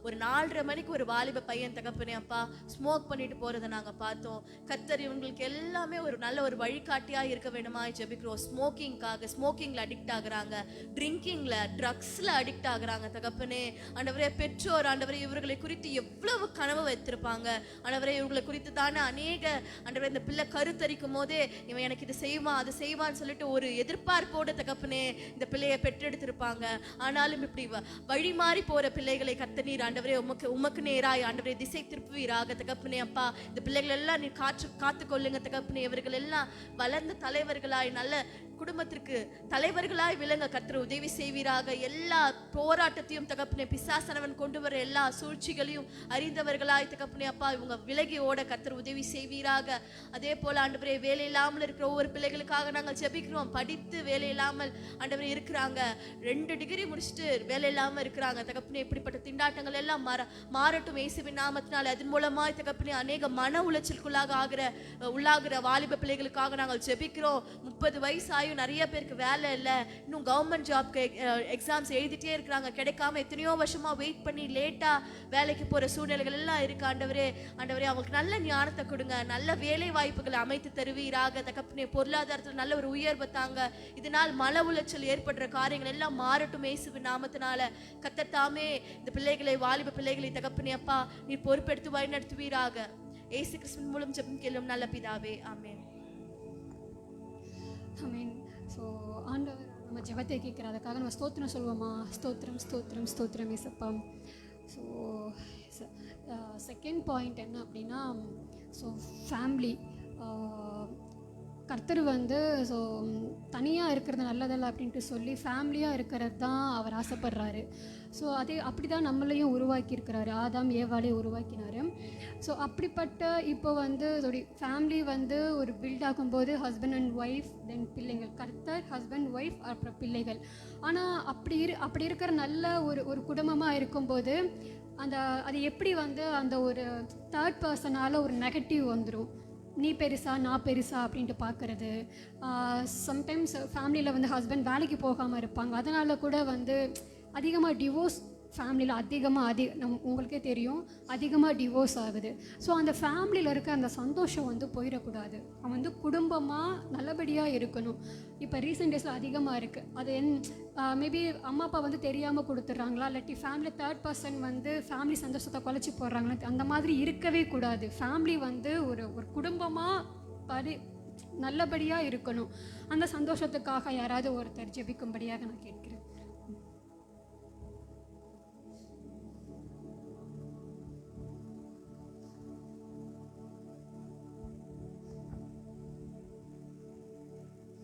ஒரு 4:30 மணிக்கு ஒரு வாலிப பையன் தகப்பனே அப்பா ஸ்மோக் பண்ணிட்டு போகிறத நாங்கள் பார்த்தோம். கர்த்தர் இவங்களுக்கு எல்லாமே ஒரு நல்ல ஒரு வழிகாட்டியாக இருக்க வேண்டுமா ஜெபிக்கிறோம். ஸ்மோக்கிங்கில் அடிக்ட் ஆகுறாங்க, ட்ரிங்கிங்கில் ட்ரக்ஸில் அடிக்ட் ஆகுறாங்க தகப்பனே. ஆண்டவரே பெற்றோர் ஆண்டவரே இவர்களை குறித்து எவ்வளவு கனவு வைத்திருப்பாங்க ஆண்டவரே. இவர்களை குறித்து தானே அநேக ஆண்டவரே இந்த பிள்ளை கருத்தரிக்கும் போதே இவன் எனக்கு இது செய்வான் அது செய்வான்னு சொல்லிட்டு ஒரு எதிர்பார்ப்போட தகப்பனே இந்த பிள்ளையை பெற்றெடுத்திருப்பாங்க. ஆனாலும் இப்படி வழி மாறி போற பிள்ளைகளை கர்த்தர் நீர் ஆண்டவரே உமக்கு நேராய் ஆண்டவரே திசை திருப்புவீராக தகப்பனே. அப்பா, இந்த பிள்ளைகள் எல்லாம் நீர் காத்து கொள்ளுங்க தகப்பனே. இவர்கள் எல்லாம் வளர்ந்த தலைவர்களாய் நல்ல குடும்பத்திற்கு தலைவர்களாய் விளங்க கர்த்தர் உதவி செய்வீராக. எல்லா போராட்டத்தையும் தகப்பனே பிசாசனவன் கொண்டு வர எல்லா சூழ்ச்சிகளையும் அறிந்தவர்களாய் தகப்பனே அப்பா இவங்க விலகி ஓட கர்த்தர் உதவி செய்வீராக. அதே போல ஆண்டவரே வேலை இல்லாமல் இருக்கிற ஒவ்வொரு பிள்ளைகளுக்காக நாங்கள் ஜெபிக்கிறோம். படித்து வேலை இல்லாமல் ஆண்டவரே இருக்கிறாங்க, 2 டிகிரி முடிச்சுட்டு வேலை இல்லாமல் இருக்கிறாங்க தகப்பனே. இப்படிப்பட்ட திண்டாட்டங்கள் எல்லாம் மாறட்டும் இயேசுவின் நாமத்தினால். அதன் மூலமாய் தகப்பனே அநேக மன உள்ளாகிற வாலிப பிள்ளைகளுக்காக நாங்கள் ஜெபிக்கிறோம். 30 வயசு ஆயும் நிறைய பேருக்கு வேலை இல்லை, இன்னும் கவர்மெண்ட் ஜாப்க்கு எக்ஸாம்ஸ் எழுதிட்டே இருக்கிறாங்க, கிடைக்காம எத்தனையோ வருஷமா வெயிட் பண்ணி லேட்டா வேலைக்கு போற சூழ்நிலைகள் எல்லாம் இருக்கு ஆண்டவரே. அவங்களுக்கு நல்ல ஞானத்தை கொடுங்க, நல்ல வேலை வாய்ப்புகளை அமைத்து தருவீராக தகப்பனே. பொருளாதாரத்தில் நல்ல ஒரு உயர்வு தாங்க. இதனால் மன உளைச்சல் ஏற்படுற காரியங்கள் எல்லாம் மாறட்டும் இயேசுவின் நாமத்தினால. கர்த்தர் தாமே இந்த பிள்ளைகளை வாலிப பிள்ளைகளை தகப்பனே அப்பா நீர் பொறுப்பெடுத்து வழி நடத்துவீராக. இயேசு கிறிஸ்துவின் மூலம் ஜெபம் கேளும் நல்ல பிதாவே, ஆமென். ஆமென். ஸோ ஆண்டவர் நம்ம ஜெபத்தை கேட்குற அதுக்காக நம்ம ஸ்தோத்திரம் சொல்லுவோமா? ஸ்தோத்திரம் ஸ்தோத்திரம் ஸ்தோத்திரம் ஏசப்பா. ஸோ செகண்ட் பாயிண்ட் என்ன அப்படின்னா, ஸோ ஃபேமிலி. கர்த்தர் வந்து ஸோ தனியாக இருக்கிறது நல்லதில்லை அப்படின்ட்டு சொல்லி ஃபேமிலியாக இருக்கிறது தான் அவர் ஆசைப்படுறாரு. ஸோ அப்படி தான் நம்மளையும் உருவாக்கியிருக்கிறாரு, ஆதாம் ஏவாளையும் உருவாக்கினார். ஸோ அப்படிப்பட்ட இப்போ வந்து ஃபேமிலி வந்து ஒரு பில்ட் ஆகும்போது ஹஸ்பண்ட் அண்ட் ஒய்ஃப், தென் பிள்ளைங்கள், கர்த்தர், ஹஸ்பண்ட், ஒய்ஃப், அப்புறம் பிள்ளைகள். ஆனால் அப்படி இருக்கிற நல்ல ஒரு குடும்பமாக இருக்கும்போது அது எப்படி வந்து அந்த ஒரு தேர்ட் பர்சனால் ஒரு நெகட்டிவ் வந்துடும். நீ பெருசா நான் பெருசா அப்படின்ட்டு பார்க்குறது. சம்டைம்ஸ் ஃபேமிலியில் வந்து ஹஸ்பண்ட் வேலைக்கு போகாமல் இருப்பாங்க, அதனால் கூட வந்து அதிகமாக டிவோர்ஸ் ஃபேமிலியில் உங்களுக்கே தெரியும் அதிகமாக டிவோர்ஸ் ஆகுது. ஸோ அந்த ஃபேமிலியில் இருக்க அந்த சந்தோஷம் வந்து போயிடக்கூடாது. அவன் வந்து குடும்பமாக நல்லபடியாக இருக்கணும். இப்போ ரீசெண்ட் டேஸில் அதிகமாக இருக்குது. அது மேபி அம்மா அப்பா வந்து தெரியாமல் கொடுத்துட்றாங்களா, இல்லாட்டி ஃபேமிலி தேர்ட் பர்சன் வந்து ஃபேமிலி சந்தோஷத்தை குலைச்சி போடுறாங்களா, அந்த மாதிரி இருக்கவே கூடாது. ஃபேமிலி வந்து ஒரு குடும்பமாக நல்லபடியாக இருக்கணும். அந்த சந்தோஷத்துக்காக யாராவது ஒருத்தர் ஜெபிக்கும்படியாக நான் கேட்கிறேன்.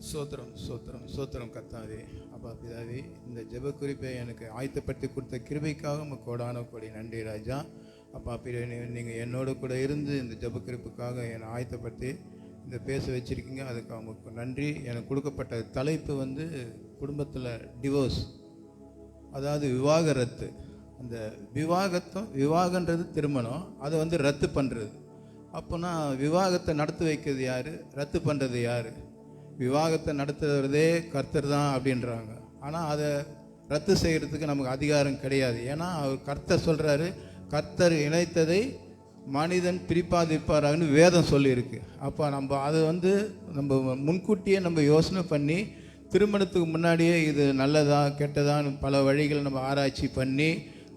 சோத்திரம் சோத்திரம் சோத்திரம் கர்த்தாவே. அப்பா பிதாவே, இந்த ஜெப குறிப்பை எனக்கு ஆயத்தப்படுத்தி கொடுத்த கிருபைக்காக உமக்கு கோடான கோடி நன்றி ராஜா. அப்பா நீங்கள் என்னோட கூட இருந்து இந்த ஜெபக்குறிப்புக்காக என்னை ஆயத்தப்படுத்தி இந்த பேச வச்சுருக்கீங்க, அதுக்கு அவங்களுக்கு நன்றி. எனக்கு கொடுக்கப்பட்ட தலைப்பு வந்து குடும்பத்தில் டிவோர்ஸ், அதாவது விவாகரத்து. அந்த விவாகன்றது திருமணம், அதை வந்து ரத்து பண்ணுறது. அப்போனா விவாகத்தை நடத்தி வைக்கிறது யார், ரத்து பண்ணுறது யார்? விவாகத்தை நடத்துறதே கர்த்தர் தான் அப்படின்றாங்க. ஆனால் அதை ரத்து செய்கிறதுக்கு நமக்கு அதிகாரம் கிடையாது. ஏன்னா அவர் கர்த்தர் சொல்கிறாரு, கர்த்தர் இணைத்ததை மனிதன் பிரிப்பாதிப்பாரான்னு வேதம் சொல்லியிருக்கு. அப்போ நம்ம அதை வந்து நம்ம முன்கூட்டியே நம்ம யோசனை பண்ணி திருமணத்துக்கு முன்னாடியே இது நல்லதா கெட்டதான்னு பல வழிகளை நம்ம ஆராய்ச்சி பண்ணி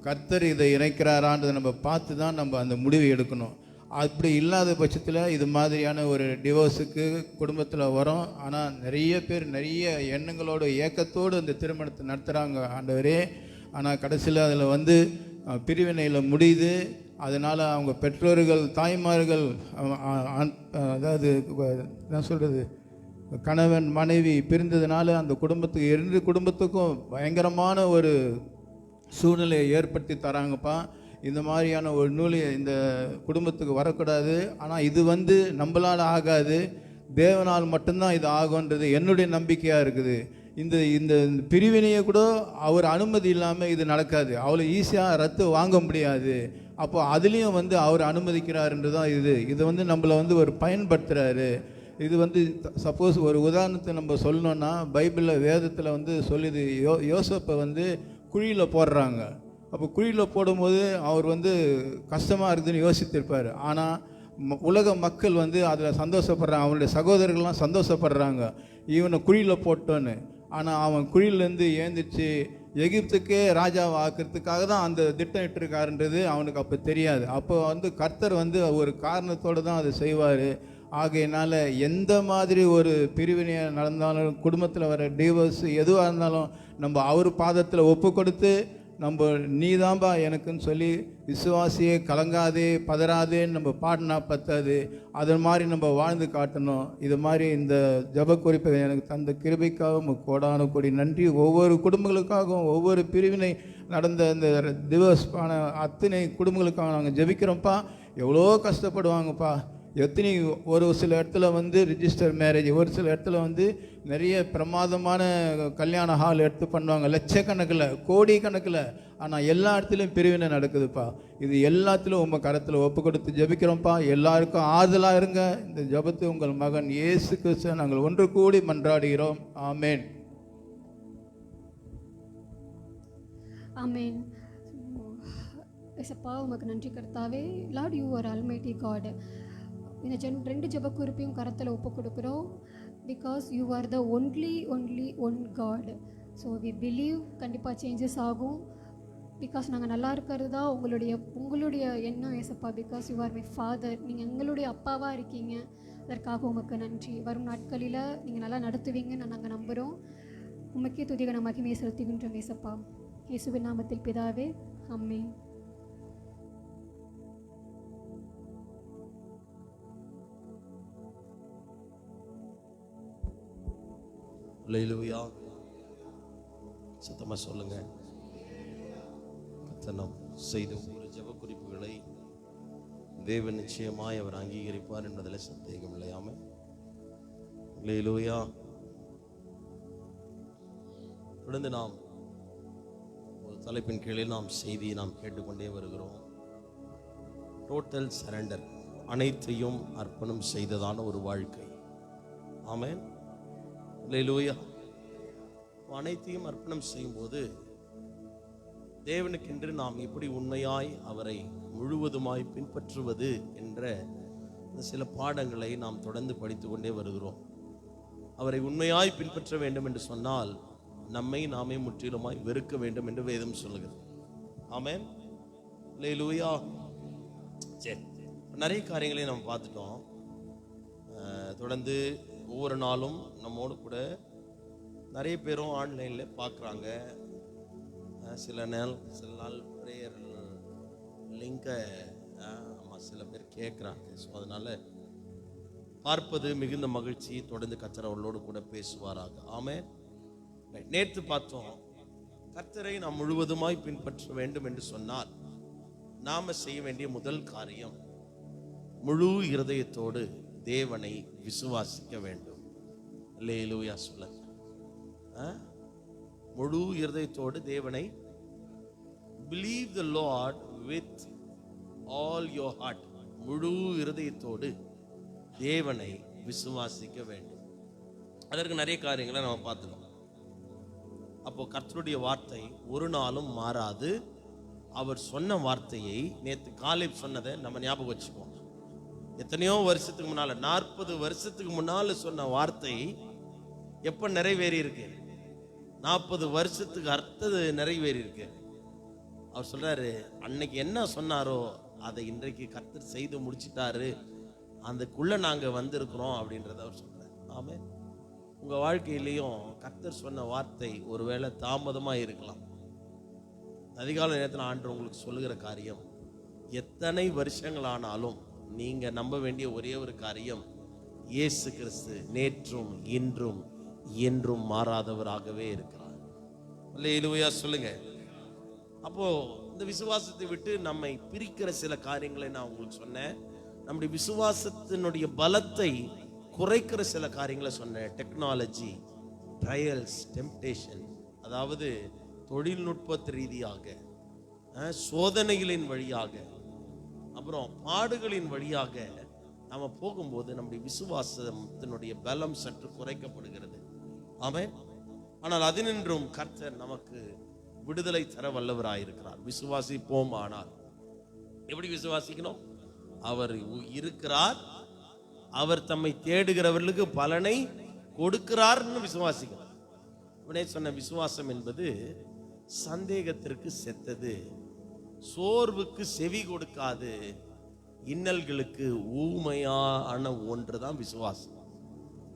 கர்த்தர் இதை இணைக்கிறாரான்றதை நம்ம பார்த்து தான் நம்ம அந்த முடிவு எடுக்கணும். அப்படி இல்லாத பட்சத்தில் இது மாதிரியான ஒரு டிவோர்ஸுக்கு குடும்பத்தில் வரும். ஆனால் நிறைய பேர் நிறைய எண்ணங்களோடு ஏக்கத்தோடு அந்த திருமணத்தை நடத்துகிறாங்க ஆண்டவரே. ஆனால் கடைசியில் அதில் வந்து பிரிவினையில் முடியுது. அதனால் அவங்க பெற்றோர்கள், தாய்மார்கள், அதாவது என்ன சொல்கிறது, கணவன் மனைவி பிரிந்ததுனால அந்த குடும்பத்துக்கு 2 குடும்பத்துக்கும் பயங்கரமான ஒரு சூழ்நிலையை ஏற்படுத்தி தராங்கப்பா. இந்த மாதிரியான ஒரு நூலை இந்த குடும்பத்துக்கு வரக்கூடாது. ஆனால் இது வந்து நம்மளால் ஆகாது, தேவனால் மட்டும்தான் இது ஆகுன்றது என்னுடைய நம்பிக்கையாக இருக்குது. இந்த இந்த பிரிவினையை கூட அவர் அனுமதி இல்லாமல் இது நடக்காது. அவ்வளோ ஈஸியாக ரத்து வாங்க முடியாது. அப்போ அதுலேயும் வந்து அவர் அனுமதிக்கிறாருன்றது தான் இது வந்து நம்மளை வந்து ஒரு பயன்படுத்துகிறாரு. இது வந்து சப்போஸ் ஒரு உதாரணத்தை நம்ம சொல்லணுன்னா, பைபிளில் வேதத்தில் வந்து சொல்லுது, யோசேப்பை வந்து குழியில் போடுறாங்க. அப்போ குழியில் போடும்போது அவர் வந்து கஷ்டமாக இருக்குதுன்னு யோசித்திருப்பார். ஆனால் உலக மக்கள் வந்து அதில் சந்தோஷப்படுறாங்க, அவனுடைய சகோதரர்கள்லாம் சந்தோஷப்படுறாங்க இவனை குழியில் போட்டோன்னு. ஆனால் அவன் குழியிலேருந்து ஏந்திரிச்சு எகிப்துக்கே ராஜாவை ஆக்கிறதுக்காக தான் அந்த திட்டம் இட்டிருக்காருன்றது அவனுக்கு அப்போ தெரியாது. அப்போ வந்து கர்த்தர் வந்து ஒரு காரணத்தோடு தான் அதை செய்வார். ஆகையினால எந்த மாதிரி ஒரு பிரிவினையாக நடந்தாலும், குடும்பத்தில் வர டிவோர்ஸ் எதுவாக இருந்தாலும் நம்ம அவர் பாதத்தில் ஒப்பு கொடுத்து நம்ம நீதான்பா எனக்குன்னு சொல்லி விசுவாசியே கலங்காதே பதறாதேன்னு நம்ம பாடினா பத்தாது, அது மாதிரி நம்ம வாழ்ந்து காட்டணும். இது மாதிரி இந்த ஜப குறிப்பை எனக்கு தந்த கிருபைக்காகவும் கோடான கோடி நன்றி. ஒவ்வொரு குடும்பங்களுக்காகவும், ஒவ்வொரு பிரிவினை நடந்த இந்த டிவோர்ஸ் ஆன அத்தனை குடும்பங்களுக்காக நாங்கள் ஜெபிக்கிறோம்ப்பா. எவ்வளோ கஷ்டப்படுவாங்கப்பா. எத்தனை ஒரு சில இடத்துல வந்து ரிஜிஸ்டர் மேரேஜ், ஒரு சில இடத்துல வந்து நிறைய பிரமாதமான கல்யாண ஹால் எடுத்து பண்ணுவாங்க, லட்சக்கணக்கில் கோடி கணக்கில். ஆனால் எல்லா இடத்துலையும் பிரிவினை நடக்குதுப்பா. இது எல்லாத்திலும் உங்கள் கரத்தில் ஒப்பு கொடுத்து ஜெபிக்கிறோம்ப்பா. எல்லாருக்கும் ஆறுதலாக இருங்க. இந்த ஜெபத்தை உங்கள் மகன் இயேசு கிறிஸ்து நாங்கள் ஒன்று கூடி மன்றாடுகிறோம். ஆமேன். ஆமேன். ஏசப்பா உமக்கு நன்றி கர்த்தாவே. Lord, you are almighty god. இந்த 2 ஜெப குறிப்பையும் கரத்தில் ஒப்பு கொடுக்குறோம். Because you are the only one god. So we believe கண்டிப்பாக சேஞ்சஸ் ஆகும். பிகாஸ் நாங்கள் நல்லா இருக்கிறது தான் உங்களுடைய எண்ணம் ஏசப்பா. Because you are my father. நீங்கள் எங்களுடைய அப்பாவாக இருக்கீங்க. அதற்காக உமக்கு நன்றி. வரும் நாட்களில் நீங்கள் நல்லா நடத்துவீங்கன்னு நாங்கள் நம்புகிறோம். உமக்கே துதிகன மகிமையை செலுத்துகின்றோம் ஏசப்பா. இயேசுவின் நாமத்தில் பிதாவே, ஆமென். அல்லேலூயா. சத்தமா சொல்லுங்க. கர்த்தர் செய்த ஒரு ஜெப குறிப்புகளை தேவன் நிச்சயமாய் அவர் அங்கீகரிப்பார் என்பதில் சந்தேகம் இல்லையாம. அல்லேலூயா. தொடர்ந்து நாம் ஒரு தலைப்பின் கீழே நாம் செய்தியை நாம் கேட்டுக்கொண்டே வருகிறோம். டோட்டல் சரண்டர், அனைத்தையும் அர்ப்பணம் செய்ததான ஒரு வாழ்க்கை. ஆமென். அல்லேலூயா. அனைத்தையும் அர்ப்பணம் செய்யும்போது தேவனுக்கென்று நாம் எப்படி உண்மையாய் அவரை முழுவதுமாய் பின்பற்றுவது என்ற சில பாடங்களை நாம் தொடர்ந்து படித்து கொண்டே வருகிறோம். அவரை உண்மையாய் பின்பற்ற வேண்டும் என்று சொன்னால் நம்மை நாமே முற்றிலுமாய் வெறுக்க வேண்டும் என்று வேதம் சொல்லுகிறது. ஆமென். அல்லேலூயா. சரி, நிறைய காரியங்களை நம்ம பார்த்துட்டோம். தொடர்ந்து ஒவ்வொரு நாளும் நம்மோடு கூட நிறைய பேரும் ஆன்லைனில் பார்க்குறாங்க. சில நாள் ப்ரேயர் லிங்கை சில பேர் கேட்குறாங்க. ஸோ அதனால் பார்ப்பது மிகுந்த மகிழ்ச்சி. தொடர்ந்து கர்த்தர் அவர்களோடு கூட பேசுவாராக. ஆமென். நேற்று பார்த்தோம், கர்த்தரை நாம் முழுவதுமாய் பின்பற்ற வேண்டும் என்று சொன்னால் நாம செய்ய வேண்டிய முதல் காரியம் முழு இருதயத்தோடு தேவனை விசுவாசிக்க வேண்டும். அல்லேலூயா சொல்லுங்க. முழு இருதயத்தோடு தேவனை, believe the Lord with all your heart. முழு இருதயத்தோடு தேவனை விசுவாசிக்க வேண்டும். அதற்கு நிறைய காரியங்களை நம்ம பார்த்துக்கணும். அப்போ கர்த்தருடைய வார்த்தை ஒரு நாளும் மாறாது. அவர் சொன்ன வார்த்தையை, நேற்று காலேப் சொன்னதை நம்ம ஞாபகம் வச்சுப்போம். எத்தனையோ வருஷத்துக்கு முன்னால, 40 வருஷத்துக்கு முன்னால சொன்ன வார்த்தை எப்ப நிறைவேறி இருக்கு? 40 வருஷத்துக்கு அடுத்தது நிறைவேறி இருக்கு. அவர் சொல்றாரு, அன்னைக்கு என்ன சொன்னாரோ அதை இன்றைக்கு கர்த்தர் செய்து முடிச்சிட்டாரு, அதுக்குள்ள நாங்க வந்திருக்கிறோம் அப்படின்றத அவர் சொல்றாரு. ஆமென். உங்க வாழ்க்கையிலையும் கர்த்தர் சொன்ன வார்த்தை ஒருவேளை தாமதமா இருக்கலாம். அதிகாலை நேரத்தில் ஆண்டவர் உங்களுக்கு சொல்லுகிற காரியம், எத்தனை வருஷங்கள் ஆனாலும் நீங்க நம்ப வேண்டிய ஒரே ஒரு காரியம், இயேசு கிறிஸ்து நேற்றும் இன்றும் என்றும் மாறாதவராகவே இருக்கிறார். அல்லேலூயா சொல்லுங்க. அப்போ இந்த விசுவாசத்தை விட்டு நம்மை பிரிக்கிற சில காரியங்களை நான் உங்களுக்கு சொன்னேன். நம்முடைய விசுவாசத்தினுடைய பலத்தை குறைக்கிற சில காரியங்களை சொன்னேன். டெக்னாலஜி, ட்ரையல்ஸ், டெம்ப்டேஷன், அதாவது தொழில்நுட்ப ரீதியாக, சோதனைகளின் வழியாக, அப்புறம் பாடுகளின் வழியாக நம்ம போகும்போது நம்முடைய விசுவாசத்தினுடைய பலம் சற்று குறைக்கப்படுகிறது. ஆமென். ஆனால் அதினின்றும் கர்த்தர் நமக்கு விடுதலை தர வல்லவராயிருக்கிறார். விசுவாசிப்போம். ஆனால் எப்படி விசுவாசிக்கணும்? அவர் இருக்கிறார், அவர் தம்மை தேடுகிறவர்களுக்கு பலனை கொடுக்கிறார்னு விசுவாசிக்கணும். உடனே சொன்ன விசுவாசம் என்பது சந்தேகத்திற்கு செத்தது, சோர்வுக்கு செவி கொடுக்காது, இன்னல்களுக்கு ஊமையான ஒன்றுதான் விசுவாசம்.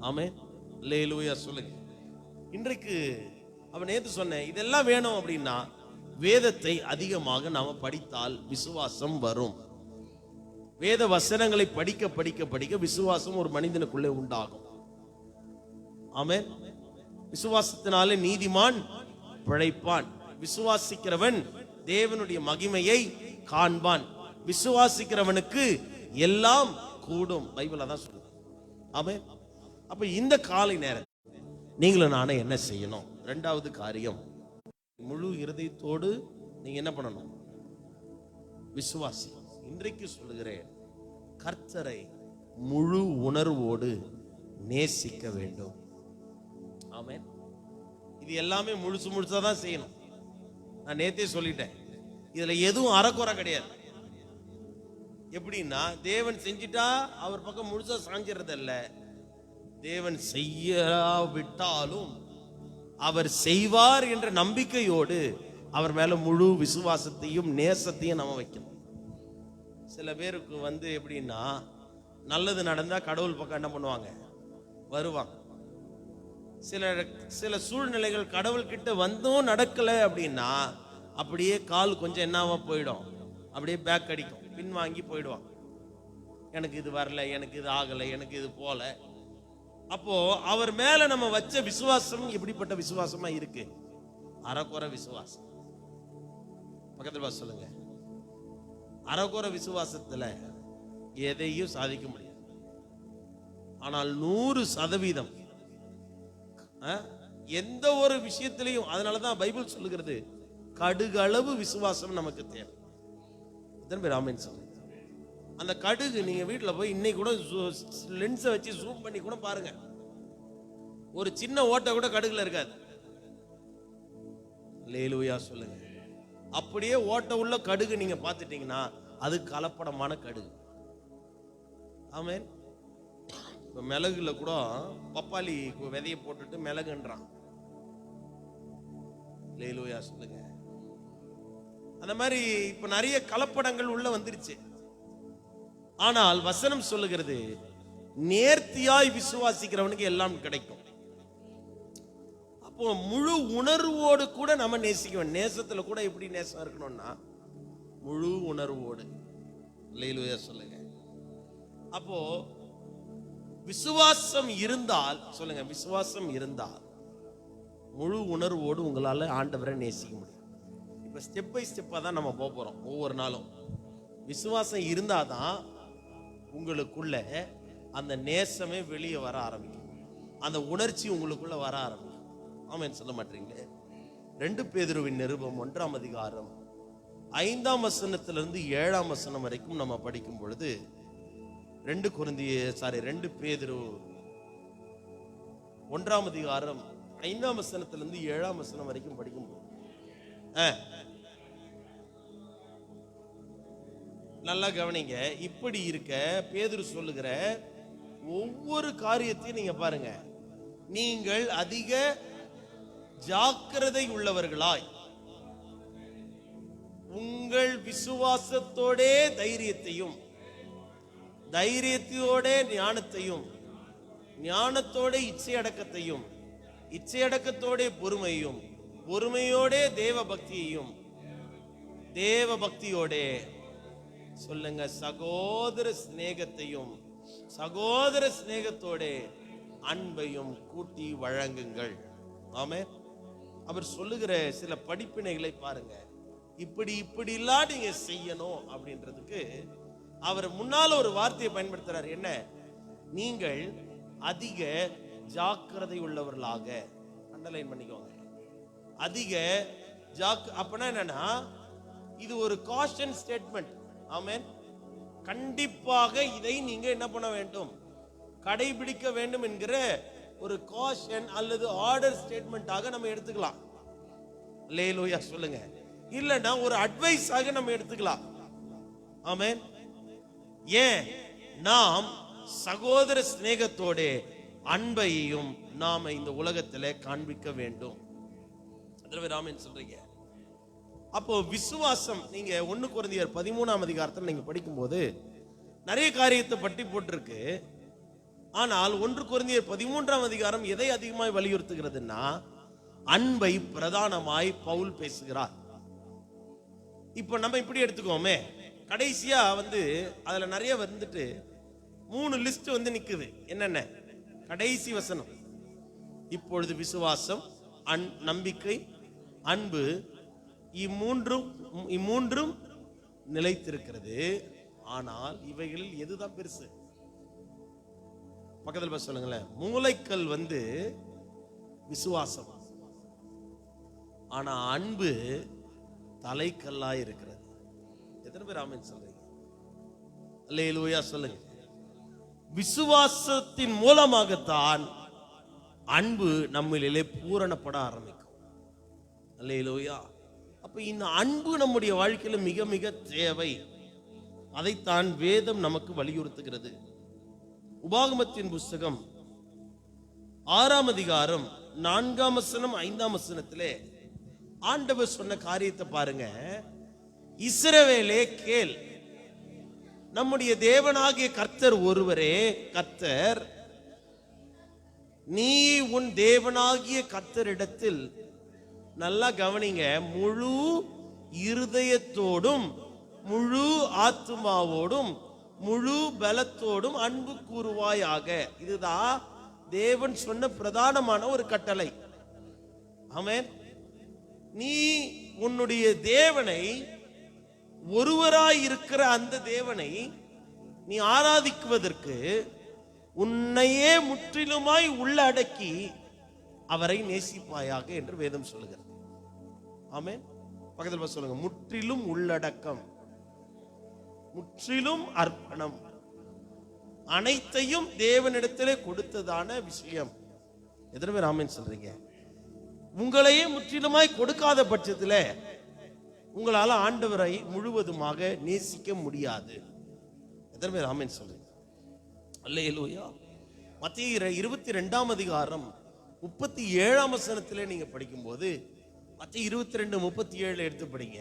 ஆமென். அல்லேலூயா சொல்லுங்க. இன்றைக்கு அவன் நேத்து சொன்னேன், இதெல்லாம் வேணும் அப்படின்னா வேதத்தை அதிகமாக நாம படித்தால் விசுவாசம் வரும். வேத வசனங்களை படிக்க படிக்க படிக்க விசுவாசம் ஒரு மனிதனுக்குள்ளே உண்டாகும். ஆமென். விசுவாசத்தினாலே நீதிமான் பிழைப்பான், விசுவாசிக்கிறவன் தேவனுடைய மகிமையை காண்பான், விசுவாசிக்கிறவனுக்கு எல்லாம் கூடும். பைபிள் அதான் சொல்லுது. ஆமென். அப்ப இந்த காலை நேரம் நீங்களும் நானே என்ன செய்யணும்? இரண்டாவது காரியம், முழு இருதயத்தோடு நீங்க என்ன பண்ணணும்? விசுவாசி. இன்றைக்கு சொல்லுகிறேன், கர்த்தரை முழு உணர்வோடு நேசிக்க வேண்டும். ஆமென். இது எல்லாமே முழுசு முழுசா தான் செய்யணும். நான் நேத்தே சொல்லிட்டேன், இதுல எதுவும் அறக்குறை கிடையாது. எப்படின்னா, தேவன் செஞ்சிட்டா அவர் பக்கம் முழுசா சாஞ்சிடறதில்ல. தேவன் செய்யாவிட்டாலும் அவர் செய்வார் என்ற நம்பிக்கையோடு அவர் மேல முழு விசுவாசத்தையும் நேசத்தையும் நம்ம வைக்கணும். சில பேருக்கு எப்படின்னா, நல்லது நடந்தா கடவுள் பக்கம் என்ன பண்ணுவாங்க? வருவாங்க. சில சூழ்நிலைகள் கடவுள் கிட்ட வந்தும் நடக்கல அப்படின்னா அப்படியே கால் கொஞ்சம் என்னவா போயிடும், அப்படியே பேக் அடிக்கும், பின்வாங்கி போயிடுவாங்க. எனக்கு இது வரல, எனக்கு இது ஆகலை, எனக்கு இது போல. அப்போ அவர் மேல நம்ம வச்ச விசுவாசம் எப்படிப்பட்ட விசுவாசமா இருக்கு? அறக்குறை விசுவாசம். பக்கத்துல சொல்லுங்க, அறக்குறை விசுவாசத்துல எதையும் சாதிக்க முடியாது. ஆனால் 100% எந்த ஒரு விஷயத்திலையும், அதனாலதான் பைபிள் சொல்லுகிறது, கடுகளவு விசுவாசம் நமக்கு தேவை. எத்தனை பேர் ஆமென் சொல்லுங்க? அந்த கடுகு நீங்க வீட்டுல போய் இன்னைக்கு கூட லென்ஸை வச்சு ஜூம் பண்ணி கூட பாருங்க, ஒரு சின்ன ஓட்டை கூட கடுகுல இருக்காது. அல்லேலூயா சொல்லுங்க. அப்படியே ஓட்ட உள்ள கடுகு நீங்க பார்த்துட்டீங்கன்னா அது கலப்படமான கடுகு. ஆமென். இப்ப மிளகுல கூட பப்பாளி விதையை போட்டுட்டு மிளகுன்றான். அல்லேலூயா சொல்லுங்க. அந்த மாதிரி இப்ப நிறைய கலப்படங்கள் உள்ள வந்துருச்சு. ஆனால் வசனம் சொல்லுகிறது, நேர்த்தியாய் விசுவாசிக்கிறவனுக்கு எல்லாம் கிடைக்கும். அப்போ முழு உணர்வோடு கூட நம்ம நேசிக்க வேண்டும். நேசத்துல கூட எப்படி நேசம் இருக்கணும்னா முழு உணர்வோடு. அல்லேலூயா சொல்லுங்க. அப்போ விசுவாசம் இருந்தால், சொல்லுங்க, விசுவாசம் இருந்தால் முழு உணர்வோடு உங்களால ஆண்டவரை நேசிக்க முடியும். இப்ப இப்போ ஸ்டெப் பை ஸ்டெப்பாக தான் நம்ம போக போகிறோம். ஒவ்வொரு நாளும் விசுவாசம் இருந்தாதான் உங்களுக்குள்ள அந்த நேசமே வெளியே வர ஆரம்பிக்கும், அந்த உணர்ச்சி உங்களுக்குள்ள வர ஆரம்பிக்கும். ஆமென் சொல்ல மாட்டீங்களே? 2 பேதுருவின் நிருபம் 1ஆம் அதிகாரம் 5ஆம் வசனத்திலிருந்து 7ஆம் வசனம் வரைக்கும் நம்ம படிக்கும் பொழுது 2 பேதுரு 1ஆம் அதிகாரம் 5ஆம் வசனத்திலிருந்து 7ஆம் வசனம் வரைக்கும் படிக்கும்போது நல்லா கவனிங்க. இப்படி இருக்க பேதுரு சொல்லுகிற ஒவ்வொரு காரியத்தையும் நீங்க பாருங்க, நீங்கள் அதிக ஜாக்கிரதை உள்ளவர்களாய் உங்கள் விசுவாசத்தோடே தைரியத்தையும், தைரியத்தோட ஞானத்தையும், ஞானத்தோட இச்சையடக்கத்தையும், இச்சையடக்கத்தோட பொறுமையும், பொறுமையோட தேவ பக்தியையும், தேவ பக்தியோட சொல்லுங்க சகோதர சிநேகத்தையும், சகோதர சிநேகத்தோட அன்பையும் கூட்டி வழங்குங்கள். ஆமென். அவர் சொல்லுகிற சில படிப்பினைகளை பாருங்க. இப்படி இப்படிலாம் நீங்க செய்யணும் அப்படின்றதுக்கு அவர் முன்னால ஒரு வார்த்தையை பயன்படுத்துறாரு. என்ன? நீங்கள் அதிக ஜாக்கிரதை உள்ளவர்களாக. அண்டர்லைன் பண்ணிக்கோங்க. அதிக அப்பனா என்னன்னா, இது ஒரு காஷன் ஸ்டேட்மெண்ட். ஆமென். கண்டிப்பாக இதை நீங்க என்ன பண்ண வேண்டும், கடைபிடிக்க வேண்டும் என்கிற ஒரு காஷன் அல்லது ஆர்டர் ஸ்டேட்மெண்டாக நம்ம எடுத்துக்கலாம். அல்லேலூயா சொல்லுங்க. இல்லனா ஒரு அட்வைஸாக நம்ம எடுத்துக்கலாம். ஆமென். ஏன்? நாம் சகோதர சிநேகத்தோட அன்பையும் நாம இந்த உலகத்திலே காண்பிக்க வேண்டும். ஆமென் சொல்றீங்க. அப்போ விசுவாசம், நீங்க 1 கொரிந்தியர் 13ஆம் அதிகாரத்தில் நீங்க படிக்கும்போது நிறைய காரியத்தை பற்றி போட்டிருக்கு. ஆனால் 1 கொரிந்தியர் 13ஆம் அதிகாரம் எதை அதிகமாய் வலியுறுத்துகிறதுன்னா, அன்பை பிரதானமாய் பவுல் பேசுகிறார். இப்ப நம்ம இப்படி எடுத்துக்கோமே, கடைசியா அதுல நிறைய 3 லிஸ்ட் நிக்குது. என்னென்ன? கடைசி வசனம், இப்பொழுது விசுவாசம், நம்பிக்கை, அன்பு, இம்மூன்றும் நிலைத்திருக்கிறது. ஆனால் இவைகளில் எதுதான் பெருசு? பக்கத்தில் சொல்லுங்களேன். மூளைக்கல் விசுவாசம், ஆனா அன்பு தலைக்கல்லா இருக்கிறது. எத்தனை பேர் ஆமென் சொல்றீங்க? அல்லேலூயா சொல்லுங்க. விசுவாசத்தின் மூலமாகத்தான் அன்பு நம்மிலே பூரணப்பட ஆரம்பிக்கும். அல்லேலூயா. அப்ப இந்த அன்பு நம்முடைய வாழ்க்கையில மிக மிக தேவை. அதைத்தான் வேதம் நமக்கு வலியுறுத்துகிறது. உபாகமத்தின் புஸ்தகம் 6ஆம் அதிகாரம் 4ஆம் வசனம் 5ஆம் வசனத்திலே ஆண்டவர் சொன்ன காரியத்தை பாருங்க. இஸ்ரவேலே கேள், நம்முடைய தேவனாகிய கர்த்தர் ஒருவரே கர்த்தர். நீ உன் தேவனாகிய கர்த்தரிடத்தில், நல்லா கவனிங்க, முழு இருதயத்தோடும் முழு ஆத்துமாவோடும் முழு பலத்தோடும் அன்பு கூறுவாயாக. இதுதான் தேவன் சொன்ன பிரதானமான ஒரு கட்டளை. ஆமென். நீ உன்னுடைய தேவனை, ஒருவராய் இருக்கிற அந்த தேவனை நீ ஆராதிக்குவதற்கு உன்னையே முற்றிலுமாய் உள்ளடக்கி அவரை நேசிப்பாயாக என்று வேதம் சொல்லுகிறது. ஆமென். பக்கத்தில் சொல்லுங்க, முற்றிலும் உள்ளடக்கம், முற்றிலும் அர்ப்பணம், அனைத்தையும் தேவனிடத்திலே கொடுத்ததான விஷயம். எத்தனை பேர் ஆமென் சொல்றீங்க? உங்களையே முற்றிலுமாய் கொடுக்காத பட்சத்தில் உங்களால ஆண்டவரை முழுவதுமாக நேசிக்க முடியாது. எத்தனை பேர் ஆமென் சொல்றீங்க? அல்லேலூயா. மத்தேயு 22ஆம் அதிகாரம் 37ஆம் வசனத்திலே நீங்க படிக்கும்போது, மத்தேயு 22:37 எடுத்து படிங்க.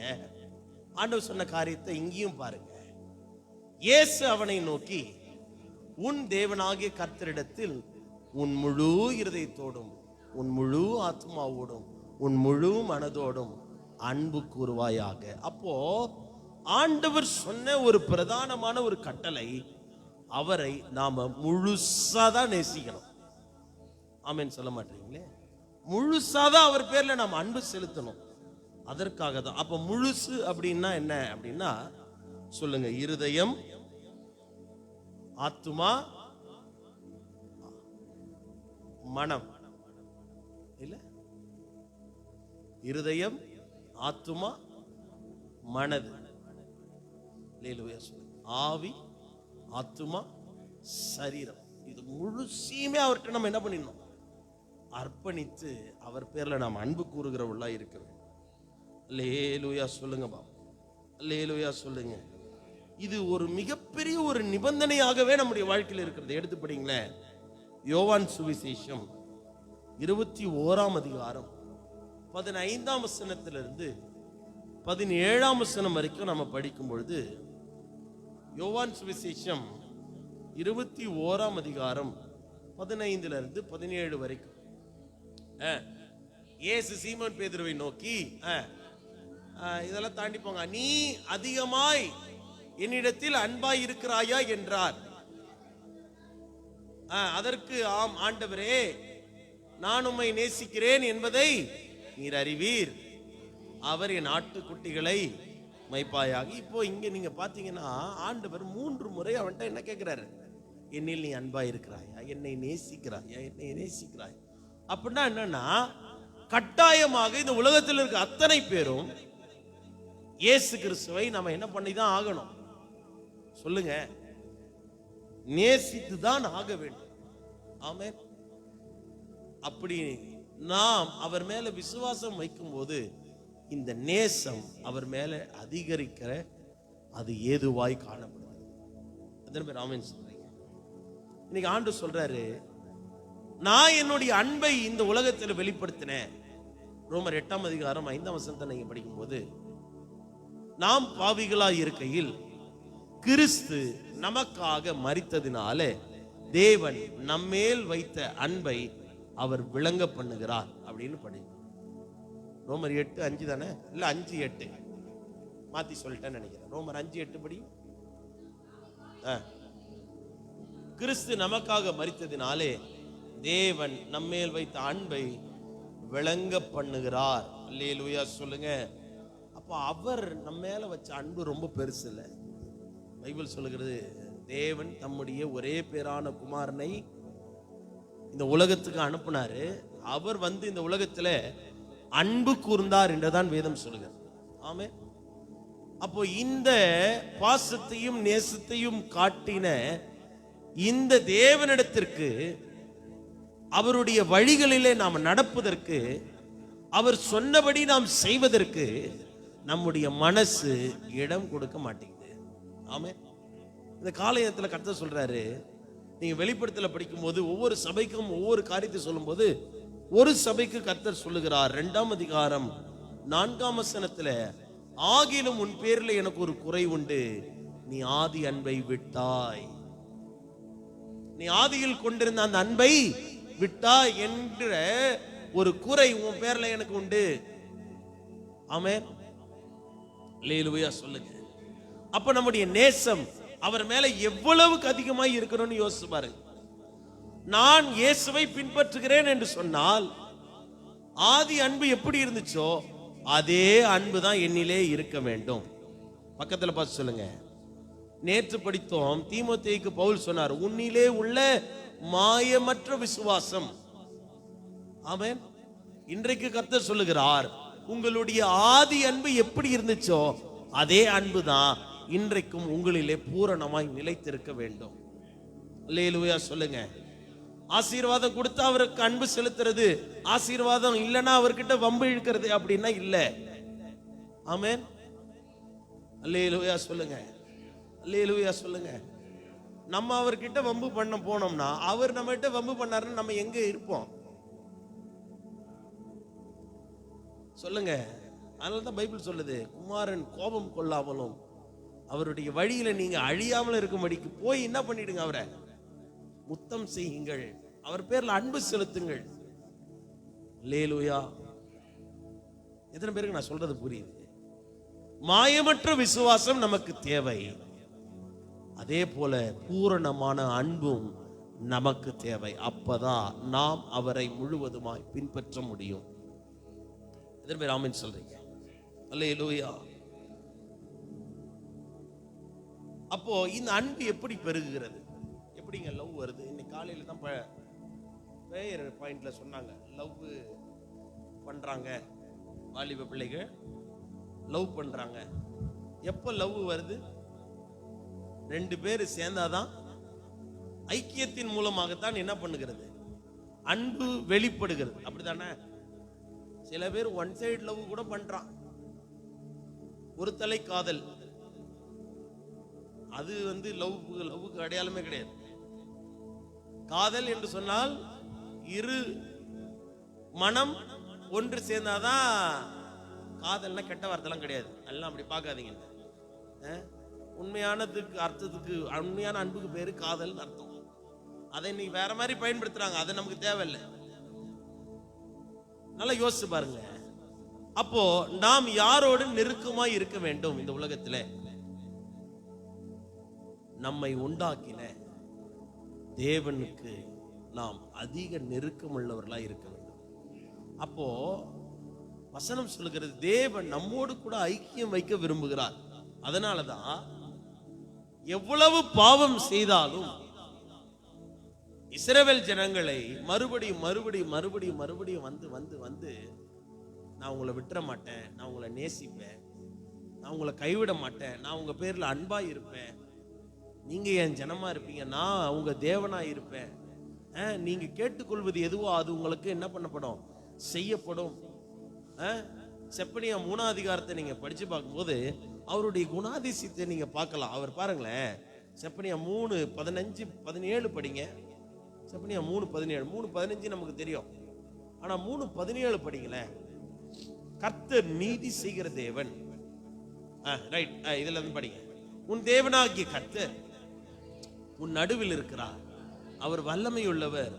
ஆண்டவர் சொன்ன காரியத்தை இங்கேயும் பாருங்க. இயேசு அவனை நோக்கி, உன் தேவனாகிய கர்த்தரிடத்தில் உன் முழு இருதயத்தோடும் உன் முழு ஆத்மாவோடும் உன் முழு மனதோடும் அன்பு கூறுவாயாக. அப்போ ஆண்டவர் சொன்ன ஒரு பிரதானமான ஒரு கட்டளை, அவரை நாம முழுசாதான் நேசிக்கணும். ஆமென் சொல்ல மாட்டீங்களே? முழுசாதான் அவர் பேர்ல நாம் அன்பு செலுத்தணும். அதற்காக தான். அப்ப முழுசு அப்படின்னா என்ன அப்படின்னா சொல்லுங்க, இருதயம், ஆத்துமா, மனம். இல்ல, இருதயம், ஆத்துமா, மனது, ஆவி, ஆத்துமா, சரீரம். இது முழுசையுமே அவர்கிட்ட நம்ம என்ன பண்ணிடணும்? அர்ப்பணித்து அவர் பேர்ல நாம் அன்பு கூறுகிறவர்களா இருக்க வேண்டும். அல்லேலூயா சொல்லுங்க பாபா, அல்லேலூயா சொல்லுங்க. இது ஒரு மிகப்பெரிய ஒரு நிபந்தனையாகவே நம்முடைய வாழ்க்கையில் இருக்கிறது. எடுத்து படிங்களேன், யோவான் சுவிசேஷம் 21ஆம் அதிகாரம் 15ஆம் வசனத்திலிருந்து 17ஆம் வசனம் வரைக்கும் நம்ம படிக்கும் பொழுது, யோவான் சுவிசேஷம் 21ஆம் அதிகாரம் 15லிருந்து 17 வரைக்கும் இயேசு சீமோன் பேதுருவை நோக்கி, இதெல்லாம் தாண்டி போங்க, நீ அதிகமாய் என்னிடத்தில் அன்பாய் இருக்கிறாயா என்றார். அதற்கு ஆம் ஆண்டவரே, நான் உம்மை நேசிக்கிறேன் என்பதை நீர் அறிவீர், அவர் என் ஆட்டுக்குட்டிகளை மைப்பாயாக. இப்போ இங்க நீங்க பாத்தீங்கன்னா ஆண்டவர் 3 முறை அவன்கிட்ட என்ன கேட்கிறாரு? என்னில் நீ அன்பாய் இருக்கிறாயா, என்னை நேசிக்கிறாயா, என்னை நேசிக்கிறாய். அப்படின்னா என்னன்னா, கட்டாயமாக இந்த உலகத்தில் இருக்க அத்தனை பேரும் இயேசு கிறிஸ்துவை நம்ம என்ன பண்ணிதான் ஆகணும்? சொல்லுங்க, நேசித்து தான் ஆக வேண்டும். ஆமென். அப்படி நாம் அவர் மேல விசுவாசம் வைக்கும் போது இந்த நேசம் அவர் மேல அதிகரிக்கிற அது ஏதுவாய் காணப்படுது. அதன் பேர் ஆமென் சொல்றீங்க. இன்னைக்கு ஆண்டு சொல்றாரு, நான் என்னுடைய அன்பை இந்த உலகத்தில் வெளிப்படுத்தினேன். ரோமர் 8ஆம் அதிகாரம் 5ஆம் வசனத்தை நீங்க படிக்கும் போது, நாம் பாவிகளாய் இருக்கையில் கிறிஸ்து நமக்காக மரித்ததினாலே தேவன் நம்மேல் வைத்த அன்பை அவர் விளங்க பண்ணுகிறார் அப்படின்னு படி. ரோமர் 8:5 தானே? இல்ல 5:8 மாத்தி சொல்லிட்டேன்னு நினைக்கிறேன். ரோமர் 5:8 படி. கிறிஸ்து நமக்காக மரித்ததினாலே தேவன் நம்மேல் வைத்த அன்பை விளங்க பண்ணுகிறார். அல்லேலூயா சொல்லுங்க. அப்ப அவர் நம்ம மேல வச்ச அன்பு ரொம்ப பெருசு இல்ல. பைபிள் சொல்லுகிறது, தேவன் தம்முடைய ஒரே பேரான குமாரனை இந்த உலகத்துக்கு அனுப்புனாரு. அவர் வந்து இந்த உலகத்துல அன்பு கூர்ந்தார் என்றுதான் வேதம் சொல்லுகிறது. ஆமே. அப்போ இந்த பாசத்தையும் நேசத்தையும் காட்டின இந்த தேவனிடத்திற்கு, அவருடைய வழிகளிலே நாம் நடப்பதற்கு, அவர் சொன்னபடி நாம் செய்வதற்கு நம்முடைய மனசு இடம் கொடுக்க மாட்டேங்குது. ஆமே. இந்த காலையத்துல கர்த்தர் சொல்றாரு, நீங்க வெளிப்படுத்தல படிக்கும் போது ஒவ்வொரு சபைக்கும் ஒவ்வொரு காரியத்தை சொல்லும் போது, ஒரு சபைக்கு கர்த்தர் சொல்லுகிறார் 2ஆம் அதிகாரம் 4ஆம் வசனத்துல, ஆகிலும் உன் பேர்ல எனக்கு ஒரு குறை உண்டு, நீ ஆதி அன்பை விட்டாய். நீ ஆதியில் கொண்டிருந்த அந்த அன்பை விட்டாய் என்ற ஒரு குறை உன் பேர்ல எனக்கு உண்டு. ஆமென். அல்லேலூயா சொல்லுங்க. அப்ப நம்முடைய நேசம் அவர் மேல எவ்வளவுக்கு அதிகமாய் இருக்கணும்னு யோசிச்சு பாருங்க. நான் இயேசுவை பின்பற்றுகிறேன் என்று சொன்னால் ஆதி அன்பு எப்படி இருந்துச்சோ அதே அன்பு தான் என்னிலே இருக்க வேண்டும். பக்கத்துல பார்த்து சொல்லுங்க. நேற்று படித்தோம், தீமோத்தேயுக்கு பவுல் சொன்னார், உன்னிலே உள்ள மாயமற்ற விசுவாசம். ஆமென். இன்றைக்கு கர்த்தர் சொல்லுகிறார், உங்களுடைய ஆதி அன்பு எப்படி இருந்துச்சோ அதே அன்பு தான் இன்றைக்கும் உங்களிலே பூரணமாய் நிலைத்திருக்க வேண்டும். அல்லேலூயா சொல்லுங்க. ஆசீர்வாதம் கொடுத்தா அவருக்கு அன்பு செலுத்துறது, ஆசீர்வாதம் இல்லைன்னா அவர்கிட்ட வம்பு இழுக்கிறது அப்படின்னா இல்ல. ஆமென். அல்லேலூயா சொல்லுங்க. அல்லேலூயா சொல்லுங்க. நம்ம அவர்கிட்ட வம்பு பண்ண போனோம்னா, அவர் நம்ம கிட்ட வம்பு பண்ணாருன்னு நம்ம எங்க இருப்போம்? சொல்லுங்க. அதனாலதான் பைபிள் சொல்லுது, குமாரன் கோபம் கொள்ளாமலும் அவருடைய வழியில நீங்க அழியாமல் இருக்கும்படிக்கு போய் என்ன பண்ணிடுங்க, அவரை முத்தம் செய்யுங்கள், அவர் பேர்ல அன்பு செலுத்துங்கள். அல்லேலூயா. எத்தனை பேருக்கு நான் சொல்றது புரியுது? மாயமற்ற விசுவாசம் நமக்கு தேவை. அதே போல பூரணமான அன்பும் நமக்கு தேவை. அப்பதான் நாம் அவரை முழுவதுமாய் பின்பற்ற முடியும். எத்தனை பேர் ஆமென் சொல்றீங்க? அல்லேலூயா. அப்போ இந்த அன்பு எப்படி பெருகுகிறது, எப்படிங்க லவ் வருது? இன்னைக்கு காலையில தான் பிரேயர் பாயிண்ட்ல சொன்னாங்க, லவ் பண்றாங்க வாலிப பிள்ளைகள், லவ் பண்றாங்க. எப்ப லவ் வருது? ரெண்டு பேர் சேர்ந்தாதான், ஐக்கியத்தின் மூலமாகத்தான் என்ன பண்ணுகிறது, அன்பு வெளிப்படுகிறது. அப்படித்தானே? சில பேர் ஒன் சைடு லவ் கூட பண்றான், ஒரு தலை காதல். அது லவ்வுக்கு அடையாளமே கிடையாது. காதல் என்று சொன்னால் இரு மனம் ஒன்று சேர்ந்தாதான் காதல்னா. கெட்ட வார்த்தைலாம் கிடையாது, எல்லாம் அப்படி பார்க்காதீங்க. உண்மையானதுக்கு அர்த்தத்துக்கு, உண்மையான அன்புக்கு பேரு காதல் அர்த்தம். அதை இன்னைக்கு வேற மாதிரி பயன்படுத்துறாங்க, அது நமக்கு தேவையில்லை. நல்லா யோசிச்சு பாருங்க. அப்போ நாம் யாரோடு நெருக்கமாய் இருக்க வேண்டும்? இந்த உலகத்திலே நம்மை உண்டாக்கின தேவனுக்கு நாம் அதிக நெருக்கம் உள்ளவர்களாய் இருக்க வேண்டும். அப்போ வசனம் சொல்லுகிறது, தேவன் நம்மோடு கூட ஐக்கியம் வைக்க விரும்புகிறார். அதனாலதான் எவ்வளவு பாவம் செய்தாலும் இஸ்ரவேல் ஜனங்களை மறுபடியும் மறுபடியும் மறுபடியும் மறுபடியும் வந்து வந்து வந்து நான் உங்களை விட்டுற மாட்டேன், நான் உங்களை நேசிப்பேன், நான் உங்களை கைவிட மாட்டேன், நான் உங்க பேர்ல அன்பா இருப்பேன், நீங்க என் ஜனமா இருப்பீங்க, நான் உங்க தேவனா இருப்பேன், நீங்க கேட்டுக்கொள்வது எதுவோ அது உங்களுக்கு என்ன பண்ணப்படும், செய்யப்படும். செப்பனியா 3ஆம் அதிகாரத்தை நீங்க படிச்சு பார்க்கும்போது அவருடைய குணாதிசயத்தை நீங்க பார்க்கலாம். அவர் பாருங்களேன், செப்பனியா 3:15-17 படிங்க. செப்பனியா 3:17, 3:15 நமக்கு தெரியும், ஆனா 3:17 படிங்களேன். கர்த்தர் நீதி செய்கிற தேவன். ரைட், இதுல இருந்து படிங்க. உன் தேவனாகிய கர்த்தர் உன் நடுவில் இருக்கிறார், அவர் வல்லமை உள்ளவர்,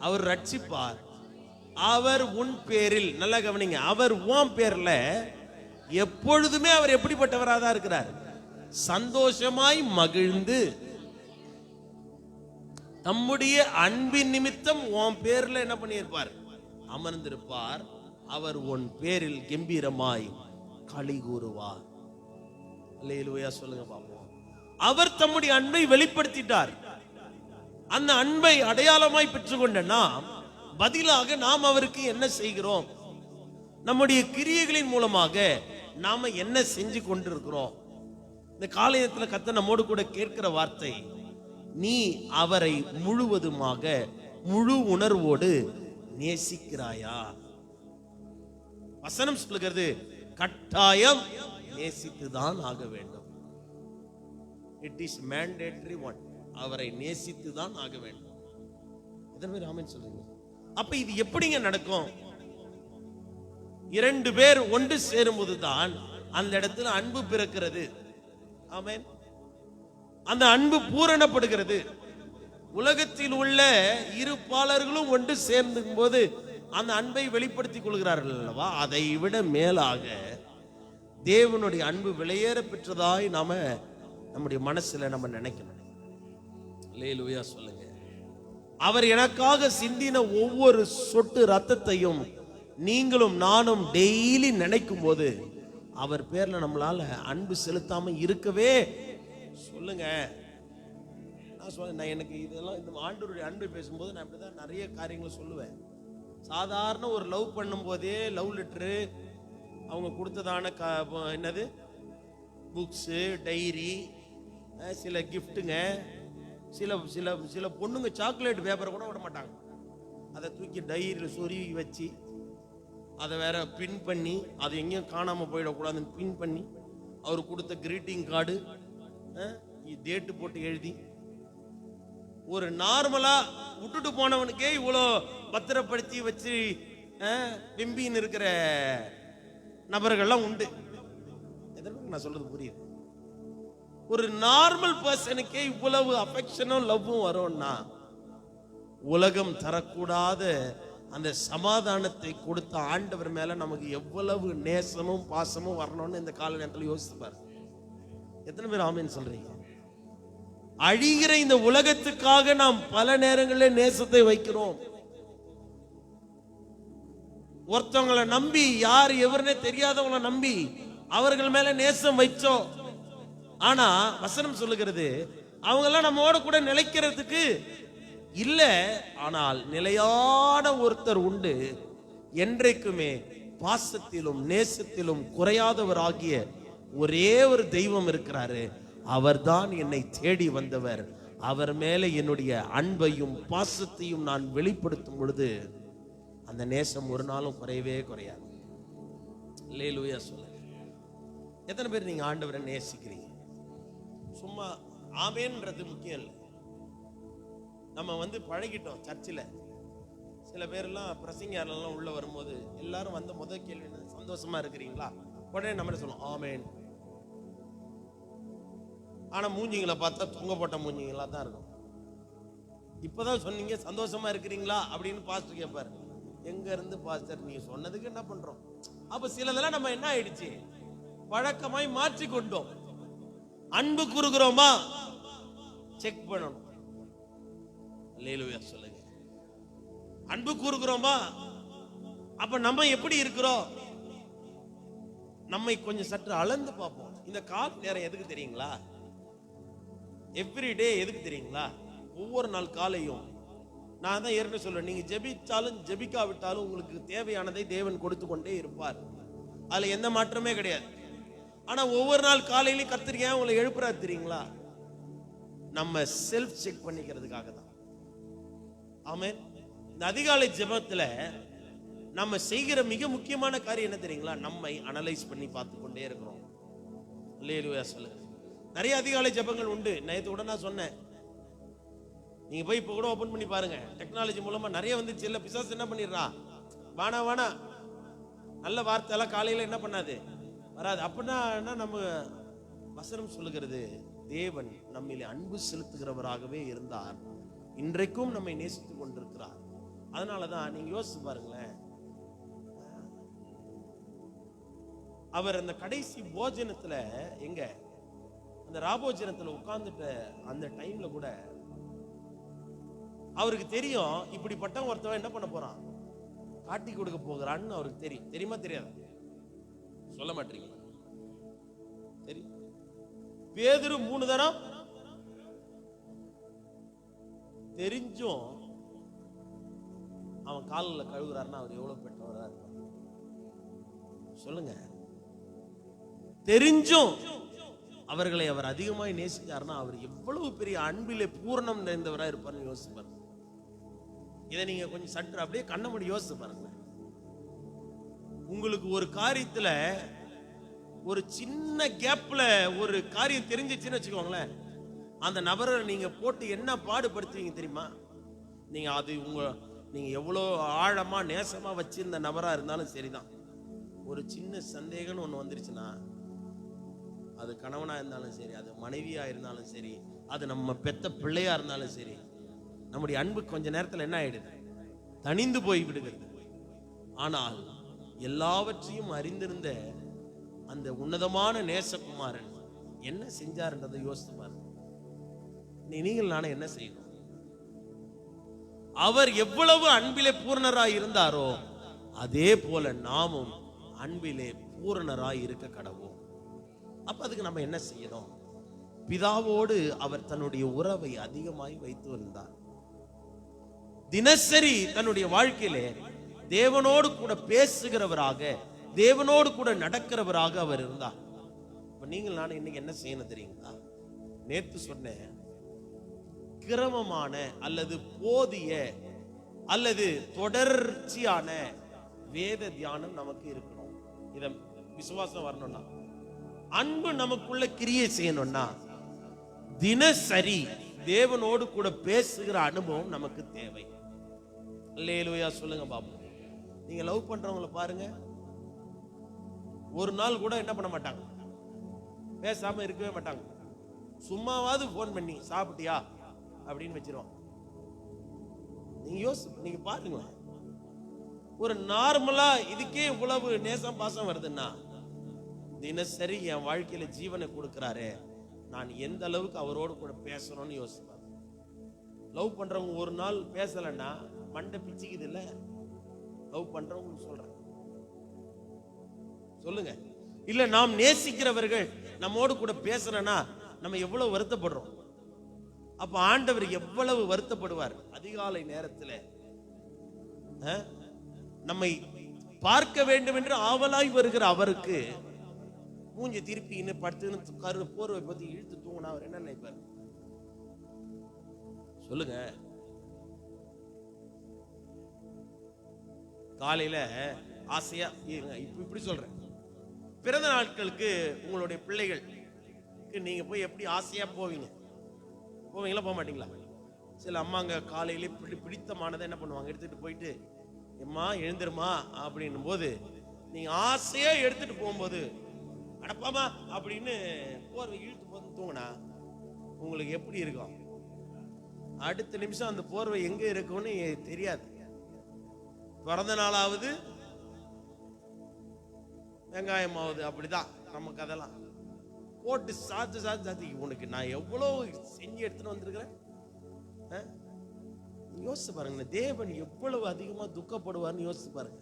அவர் ரட்சிப்பார், அவர் உன் பேரில், நல்லா கவனிங்க, அவர் உன் பேர்ல எப்பொழுதுமே அவர் எப்படிப்பட்டவராக தான் இருக்கிறார், சந்தோஷமாய் மகிழ்ந்து தம்முடைய அன்பின் நிமித்தம் உன் பேர்ல என்ன பண்ணியிருப்பார், அமர்ந்திருப்பார். அவர் உன் பேரில் கம்பீரமாய் களி கூறுவார். அல்லேலூயா சொல்லுங்க பாப்போம். அவர் தம்முடைய அன்பை வெளிப்படுத்திட்டார். அந்த அன்பை அடையாளமாய் பெற்றுக்கொண்ட நாம் பதிலாக நாம் அவருக்கு என்ன செய்கிறோம், நம்முடைய கிரியைகளின் மூலமாக நாம என்ன செஞ்சு கொண்டிருக்கிறோம்? இந்த காலையத்தில் கர்த்தர் நம்மோடு கூட கேட்கிற வார்த்தை, நீ அவரை முழுவதுமாக முழு உணர்வோடு நேசிக்கிறாயா? வசனம் சொல்லுகிறது, கட்டாயம் நேசித்துதான் ஆக வேண்டும். It is mandatory one. அவரை நேசித்துதான் ஆக வேண்டும். எத்தனை பேர் ஆமென் சொல்றீங்க? அப்ப இது எப்படிங்க நடக்கும்? 2 பேர் ஒன்று சேரும்போது தான் அந்த இடத்துல அன்பு பிறக்கிறது. ஆமென். அந்த அன்பு பூரணப்படுகிறது. உலகத்தில் உள்ள இரு பாலர்களும் ஒன்று சேர்ந்தும் போது அந்த அன்பை வெளிப்படுத்திக் கொள்கிறார்கள் அல்லவா? அதை விட மேலாக தேவனுடைய அன்பு விலையேற பெற்றதாய் நாம நம்முடைய மனசுல நம்ம நினைக்கணும். அல்லேலூயா சொல்லுங்க. அவர் எனக்காக சிந்தின ஒவ்வொரு சொட்டு ரத்தத்தையும் நீங்களும் நானும் டெய்லி நினைக்கும் போது அவர் பேர்ல நம்மளால அன்பு செலுத்தாம இருக்கவே சொல்லுங்க. நான் சொல்ல, எனக்கு இதெல்லாம் இந்த ஆண்டவருடைய அன்பை பேசும்போது நான் இப்படிதான் நிறைய காரியங்களை சொல்லுவேன். சாதாரண ஒரு லவ் பண்ணும் போதே லவ் லெட்டரு, அவங்க கொடுத்ததான என்னது புக்ஸு, டைரி, சில கிஃப்ட்டுங்க, சில சில சில பொண்ணுங்க சாக்லேட் பேப்பரை கூட விட மாட்டாங்க. அதை தூக்கி டைரியில் சொருவி வச்சு அதை வேற பின் பண்ணி அது எங்கேயும் காணாமல் போயிடக்கூடாதுன்னு பின் பண்ணி அவர் கொடுத்த கிரீட்டிங் கார்டு டேட்டு போட்டு எழுதி, ஒரு நார்மலா விட்டுட்டு போனவனுக்கே இவ்வளோ பத்திரப்படுத்தி வச்சு வெம்பின்னு இருக்கிற நபர்கள்லாம் உண்டு. எதற்கு நான் சொல்றது புரியுது? ஒரு நார்மல் பர்சனுக்கே இவ்வளவு அஃபெக்ஷனும் லவ்வும் வரும்னா உலகம் தரக்கூடாத அந்த சமாதானத்தை கொடுத்த ஆண்டவர் மேல நமக்கு எவ்வளவு நேசமும் பாசமும் வரணும்னு இந்த கால நேரத்தில் யோசித்து பாரு. எத்தனை பேர் ஆமென் சொல்றீங்க? அழிகிற இந்த உலகத்துக்காக நாம் பல நேரங்களில் நேசத்தை வைக்கிறோம். ஒருத்தவங்களை நம்பி, யார் எவருன்னே தெரியாதவங்களை நம்பி அவர்கள் மேல நேசம் வைச்சோம். ஆனா வசனம் சொல்லுகிறது அவங்கெல்லாம் நம்மோட கூட நிலைக்கிறதுக்கு இல்ல. ஆனால் நிலையான ஒருத்தர் உண்டு, என்றைக்குமே பாசத்திலும் நேசத்திலும் குறையாதவராகிய ஒரே ஒரு தெய்வம் இருக்கிறாரு. அவர்தான் என்னை தேடி வந்தவர். அவர் மேல என்னுடைய அன்பையும் பாசத்தையும் நான் வெளிப்படுத்தும் பொழுது அந்த நேசம் ஒரு நாளும் குறையவே குறையாது. அல்லேலூயா சொல்லுங்க. எத்தனை பேர் நீங்க ஆண்டவரை நேசிக்கிறீங்க? சும்மா ஆமேன்றது முக்கியம் இல்லை. நம்ம பழகிட்டோம். சர்ச்சில் சில பேர்லாம் பிரசங்கியாரெல்லாம் உள்ள வரும்போது எல்லாரும் முதல் கேள்வி என்ன, சந்தோஷமா இருக்கிறீங்களா? உடனே நம்ம சொல்லுவோம் ஆமேன். ஆனா மூஞ்சிங்களை பார்த்தா தொங்க போட்ட மூஞ்சிங்களா தான் இருக்கும். இப்பதான் சொன்னீங்க சந்தோஷமா இருக்கிறீங்களா அப்படின்னு பாஸ்டர் கேட்பாரு. எங்க இருந்து பாஸ்டர், நீங்க சொன்னதுக்கு என்ன பண்றோம்? அப்ப சிலதெல்லாம் நம்ம என்ன ஆயிடுச்சு, பழக்கமாய் மாற்றி கொண்டோம். அன்பு கூறுகிறோமா செக் பண்ணணும். அல்லேலூயா சொல்லுங்க. அன்பு கூறுகிறோமா? அப்ப நம்ம எப்படி இருக்கிறோம்? நம்மை கொஞ்சம் சற்று அளந்து பார்ப்போம். இந்த கால நேரம் எதுக்கு தெரியுங்களா? எவ்ரிடே எதுக்கு தெரியுங்களா? ஒவ்வொரு நாள் காலையும் நான் தான் ஏற்கனவே சொல்றேன், நீங்க ஜெபிச்சாலும் ஜெபிக்காவிட்டாலும் உங்களுக்கு தேவையானதை தேவன் கொடுத்து கொண்டே இருப்பார். அதுல எந்த மாற்றமே கிடையாது. ஆனா ஒவ்வொரு நாள் காலையிலையும் கர்த்தர் ஏன் உங்களை எழுப்புறாரு தெரியுங்களா? நம்ம செல்ஃப் செக் பண்ணிக்கிறதுக்காக தான். ஆமென். இந்த அதிகாலை ஜெபத்துல நம்ம செய்கிற மிக முக்கியமான காரியம் என்ன தெரியுங்களா? நம்மை அனலைஸ் பண்ணி பார்த்து கொண்டே இருக்கிறோம். அல்லேலூயா சொல்லுங்க. நிறைய அதிகாலை ஜெபங்கள் உண்டு. நேத்து கூட நான் சொன்னேன், நீங்க போய் இப்ப கூட ஓபன் பண்ணி பாருங்க. டெக்னாலஜி மூலமா நிறைய வந்துச்சு. இல்ல பிசாசு என்ன பண்ணிடுறான், வானா வானா நல்ல வார்த்தை எல்லாம் காலையில என்ன பண்ணாது, வராது. அப்படின்னா நம்ம வசனம் சொல்லுகிறது, தேவன் நம்மிலே அன்பு செலுத்துகிறவராகவே இருந்தார், இன்றைக்கும் நம்மை நேசித்துக் கொண்டிருக்கிறார். அதனாலதான் நீங்க யோசிச்சு பாருங்களேன், அவர் அந்த கடைசி போஜனத்துல எங்க அந்த ராபோஜனத்துல உட்கார்ந்துட்ட அந்த டைம்ல கூட அவருக்கு தெரியும் இப்படிப்பட்ட ஒருத்தவன் என்ன பண்ண போறான், காட்டி கொடுக்க போகிறான்னு அவருக்கு தெரியும். தெரியுமா தெரியாது? சொல்ல மாட்டீங்க. தெரியும். பேதுரு 3 தரம் தெரிஞ்சும் அவன் காலில் கழுவுறாருன்னா அவர் எவ்வளவு பெற்றவரா இருப்பார் சொல்லுங்க. தெரிஞ்சும் அவர்களை அவர் அதிகமாய் நேசித்தார்னா அவர் எவ்வளவு பெரிய அன்பிலே பூரணம் நிறைந்தவரா இருப்பார்னு யோசிச்சு பாருங்க. இதை நீங்க கொஞ்சம் சற்று அப்படியே கண்ண மூடி யோசிச்சு பாருங்க. உங்களுக்கு ஒரு காரியத்துல ஒரு சின்ன கேப்ல ஒரு காரியம் தெரிஞ்சிச்சுன்னு வச்சுக்கோங்களேன், அந்த நபரை நீங்க போட்டு என்ன பாடுபடுத்துவீங்க தெரியுமா? நீங்க அது நீங்க எவ்வளோ ஆழமா நேசமா வச்சிருந்த நபரா இருந்தாலும் சரிதான், ஒரு சின்ன சந்தேகம்னு ஒண்ணு வந்துருச்சுன்னா, அது கணவனா இருந்தாலும் சரி, அது மனைவியா இருந்தாலும் சரி, அது நம்ம பெத்த பிள்ளையா இருந்தாலும் சரி, நம்முடைய அன்பு கொஞ்ச நேரத்துல என்ன ஆயிடுது, தணிந்து போய் விடுகிறது. ஆனால் எல்லாவற்றையும் அறிந்திருந்த அந்த உன்னதமான நேசகுமாரன் என்ன செஞ்சாருன்றதை யோசித்து பாருங்க. நீங்கள் நானே என்ன செய்யணும்? அவர் எவ்வளவு அன்பிலே பூரணராய் இருந்தாரோ அதே போல நாமும் அன்பிலே பூரணராய் இருக்க கடவோம். அப்ப அதுக்கு நம்ம என்ன செய்யணும்? பிதாவோடு அவர் தன்னுடைய உறவை அதிகமாய் வைத்து வந்தார். தினசரி தன்னுடைய வாழ்க்கையிலே தேவனோடு கூட பேசுகிறவராக, தேவனோடு கூட நடக்கிறவராக அவர் இருந்தார். இப்ப நீங்கள் நானும் இன்னைக்கு என்ன செய்யணும் தெரியுங்களா? நேற்று சொன்னேன், கிரமமான அல்லது போதிய அல்லது தொடர்ச்சியான வேத தியானம் நமக்கு இருக்கணும். இத விசுவாசம் வரணும்னா, அன்பு நமக்குள்ள கிரியை செய்யணும்னா, தினசரி தேவனோடு கூட பேசுகிற அனுபவம் நமக்கு தேவை. அல்லேலூயா சொல்லுங்க பாபு. நீங்க லவ் பண்றவங்களை பாருங்க, ஒரு நாள் கூட என்ன பண்ண மாட்டாங்க, பேசாம இருக்கவே மாட்டாங்க. சும்மாவாவது போன் பண்ணி சாப்பிட்டியா அப்படின்னு வச்சிருவாங்க. நீங்க பாருங்க, ஒரு நார்மலா இதுக்கே இவ்வளவு நேசம் பாசம் வருதுன்னா, தினசரி என் வாழ்க்கையில ஜீவனை கொடுக்கிறாரு, நான் எந்த அளவுக்கு அவரோடு கூட பேசணும்னு யோசிப்பாங்க. லவ் பண்றவங்க ஒரு நாள் பேசலன்னா மண்டை பிச்சுக்குது இல்ல? லவ் பண்றவங்க சொல்றேன், சொல்லுங்க. இல்ல நாம் நேசிக்கிறவர்கள் நம்மோடு கூட பேசணும்னா நம்ம எவ்வளவு வருத்தப்படுறோம். அப்ப ஆண்டவர் எவ்வளவு வருத்தப்படுவார். அதிகாலை நேரத்தில் நம்மை பார்க்க வேண்டும் என்று ஆவலாய் வருகிற அவருக்கு மூஞ்சி திருப்பி இன்னும் படுத்து போர்வை பத்தி இழுத்து தூங்கினா அவர் என்ன நினைப்பார் சொல்லுங்க. காலையில ஆசையா இப்படி சொல்றேன், பிறந்த நாட்களுக்கு உங்களுடைய பிள்ளைகளுக்கு நீங்க போய் எப்படி ஆசையா போவீங்களா? போக மாட்டீங்களா? சில அம்மாங்க காலையிலே பிடித்தமானதை என்ன பண்ணுவாங்க, எடுத்துட்டு போயிட்டு எம்மா எழுந்திருமா அப்படின்னும் போது நீங்க ஆசையா எடுத்துட்டு போகும்போது அடப்பாமா அப்படின்னு போர்வை இழுத்து போது தூங்கினா உங்களுக்கு எப்படி இருக்கும்? அடுத்த நிமிஷம் அந்த போர்வை எங்க இருக்கும்னு தெரியாது. பிறந்த நாளாவது வெங்காயமாவது அப்படிதான் நமக்கு. அதெல்லாம் போட்டு சாத்து உனக்கு நான் எவ்வளவு செஞ்சு எடுத்துட்டு வந்திருக்கிறேன். யோசிச்சு பாருங்க, தேவன் எவ்வளவு அதிகமா துக்கப்படுவார்னு யோசிச்சு பாருங்க.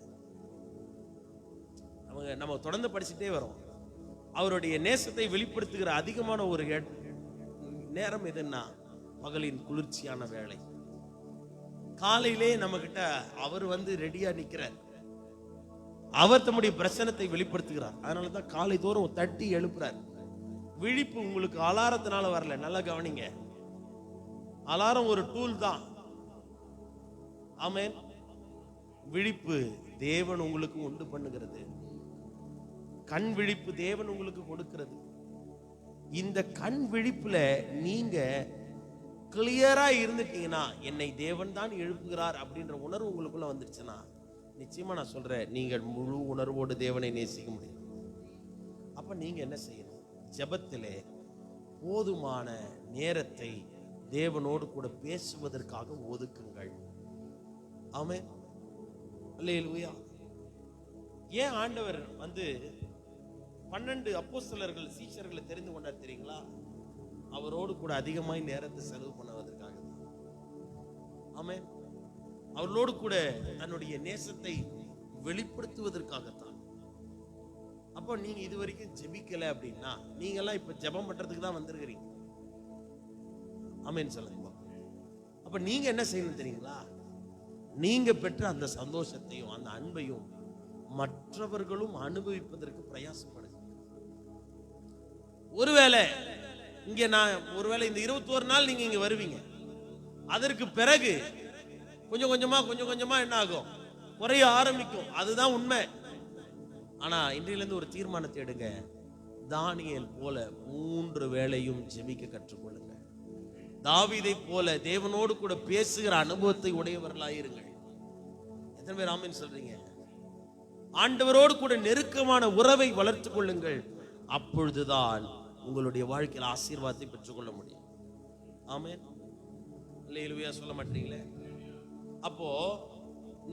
நம்ம தொடர்ந்து படிச்சுட்டே வரோம். அவருடைய நேசத்தை வெளிப்படுத்துகிற அதிகமான ஒரு நேரம் எதுன்னா பகலின் குளிர்ச்சியான வேலை. காலையிலே நம்ம கிட்ட அவர் ரெடியா நிக்கிறார். அவர் தம்முடைய பிரசன்னத்தை வெளிப்படுத்துகிறார். அதனாலதான் காலை தோறும் தட்டி எழுப்புறார். விழிப்பு உங்களுக்கு அலாரத்தினால வரல, நல்லா கவனிங்க. அலாரம் ஒரு டூல் தான். ஆமென். விழிப்பு தேவன் உங்களுக்கு உண்டு பண்ணுகிறது. கண் விழிப்பு தேவன் உங்களுக்கு கொடுக்கிறது. இந்த கண் விழிப்புல நீங்க கிளியரா இருந்துட்டீங்கன்னா, என்னை தேவன் தான் எழுப்புகிறார் அப்படின்ற உணர்வு உங்களுக்குள்ள வந்துருச்சுன்னா, நிச்சயமா நான் சொல்றேன், நீங்கள் முழு உணர்வோடு தேவனை நேசிக்க முடியும். அப்ப நீங்க என்ன செய்யணும்? ஜெபத்திலே போதுமான நேரத்தை தேவனோடு கூட பேசுவதற்காக ஒதுக்குங்கள். ஆமென். அல்லேலூயா. ஏன் ஆண்டவர் 12 அப்போஸ்தலர்கள் சீஷர்களை தெரிந்து கொண்டார் தெரியுங்களா? அவரோடு கூட அதிகமாய் நேரத்தை செலவு பண்ணுவதற்காக. ஆமென். அவர்களோடு கூட தன்னுடைய நேசத்தை வெளிப்படுத்துவதற்காகத்தான். அப்போ நீங்க இதுவரைக்கும் ஜெபிக்கல அப்படின்னா, நீங்க எல்லாம் இப்ப ஜெபம் பண்றதுக்கு தான் வந்திருக்கிறீங்க. ஆமென் சொல்லுங்க. அப்ப நீங்க என்ன செய்யணும் தெரியுங்களா? நீங்க பெற்ற அந்த சந்தோஷத்தையும் அந்த அன்பையும் மற்றவர்களும் அனுபவிப்பதற்கு பிரயாசப்படுங்க. ஒருவேளை ஒருவேளை இந்த 21 நாள் நீங்க இங்க வருவீங்க. அதற்கு பிறகு கொஞ்சம் கொஞ்சமா என்ன ஆகும்? குறைய ஆரம்பிக்கும். அதுதான் உண்மை. ஆனா இன்றையிலிருந்து ஒரு தீர்மானத்தை எடுங்க. தானியேல் போல 3 வேளையும் ஜெபிக்க கற்றுக்கொள்ளுங்க. தாவீதை போல தேவனோடு கூட பேசுகிற அனுபவத்தை உடையவர்களாயிருங்கள். எத்தனை பேர் ஆமென் சொல்றீங்க? ஆண்டவரோடு கூட நெருக்கமான உறவை வளர்த்துக் கொள்ளுங்கள். அப்பொழுதுதான் உங்களுடைய வாழ்க்கையில் ஆசீர்வாதத்தை பெற்றுக்கொள்ள முடியும். ஆமென். அல்லேலூயா சொல்ல மாட்டீங்களே? அப்போ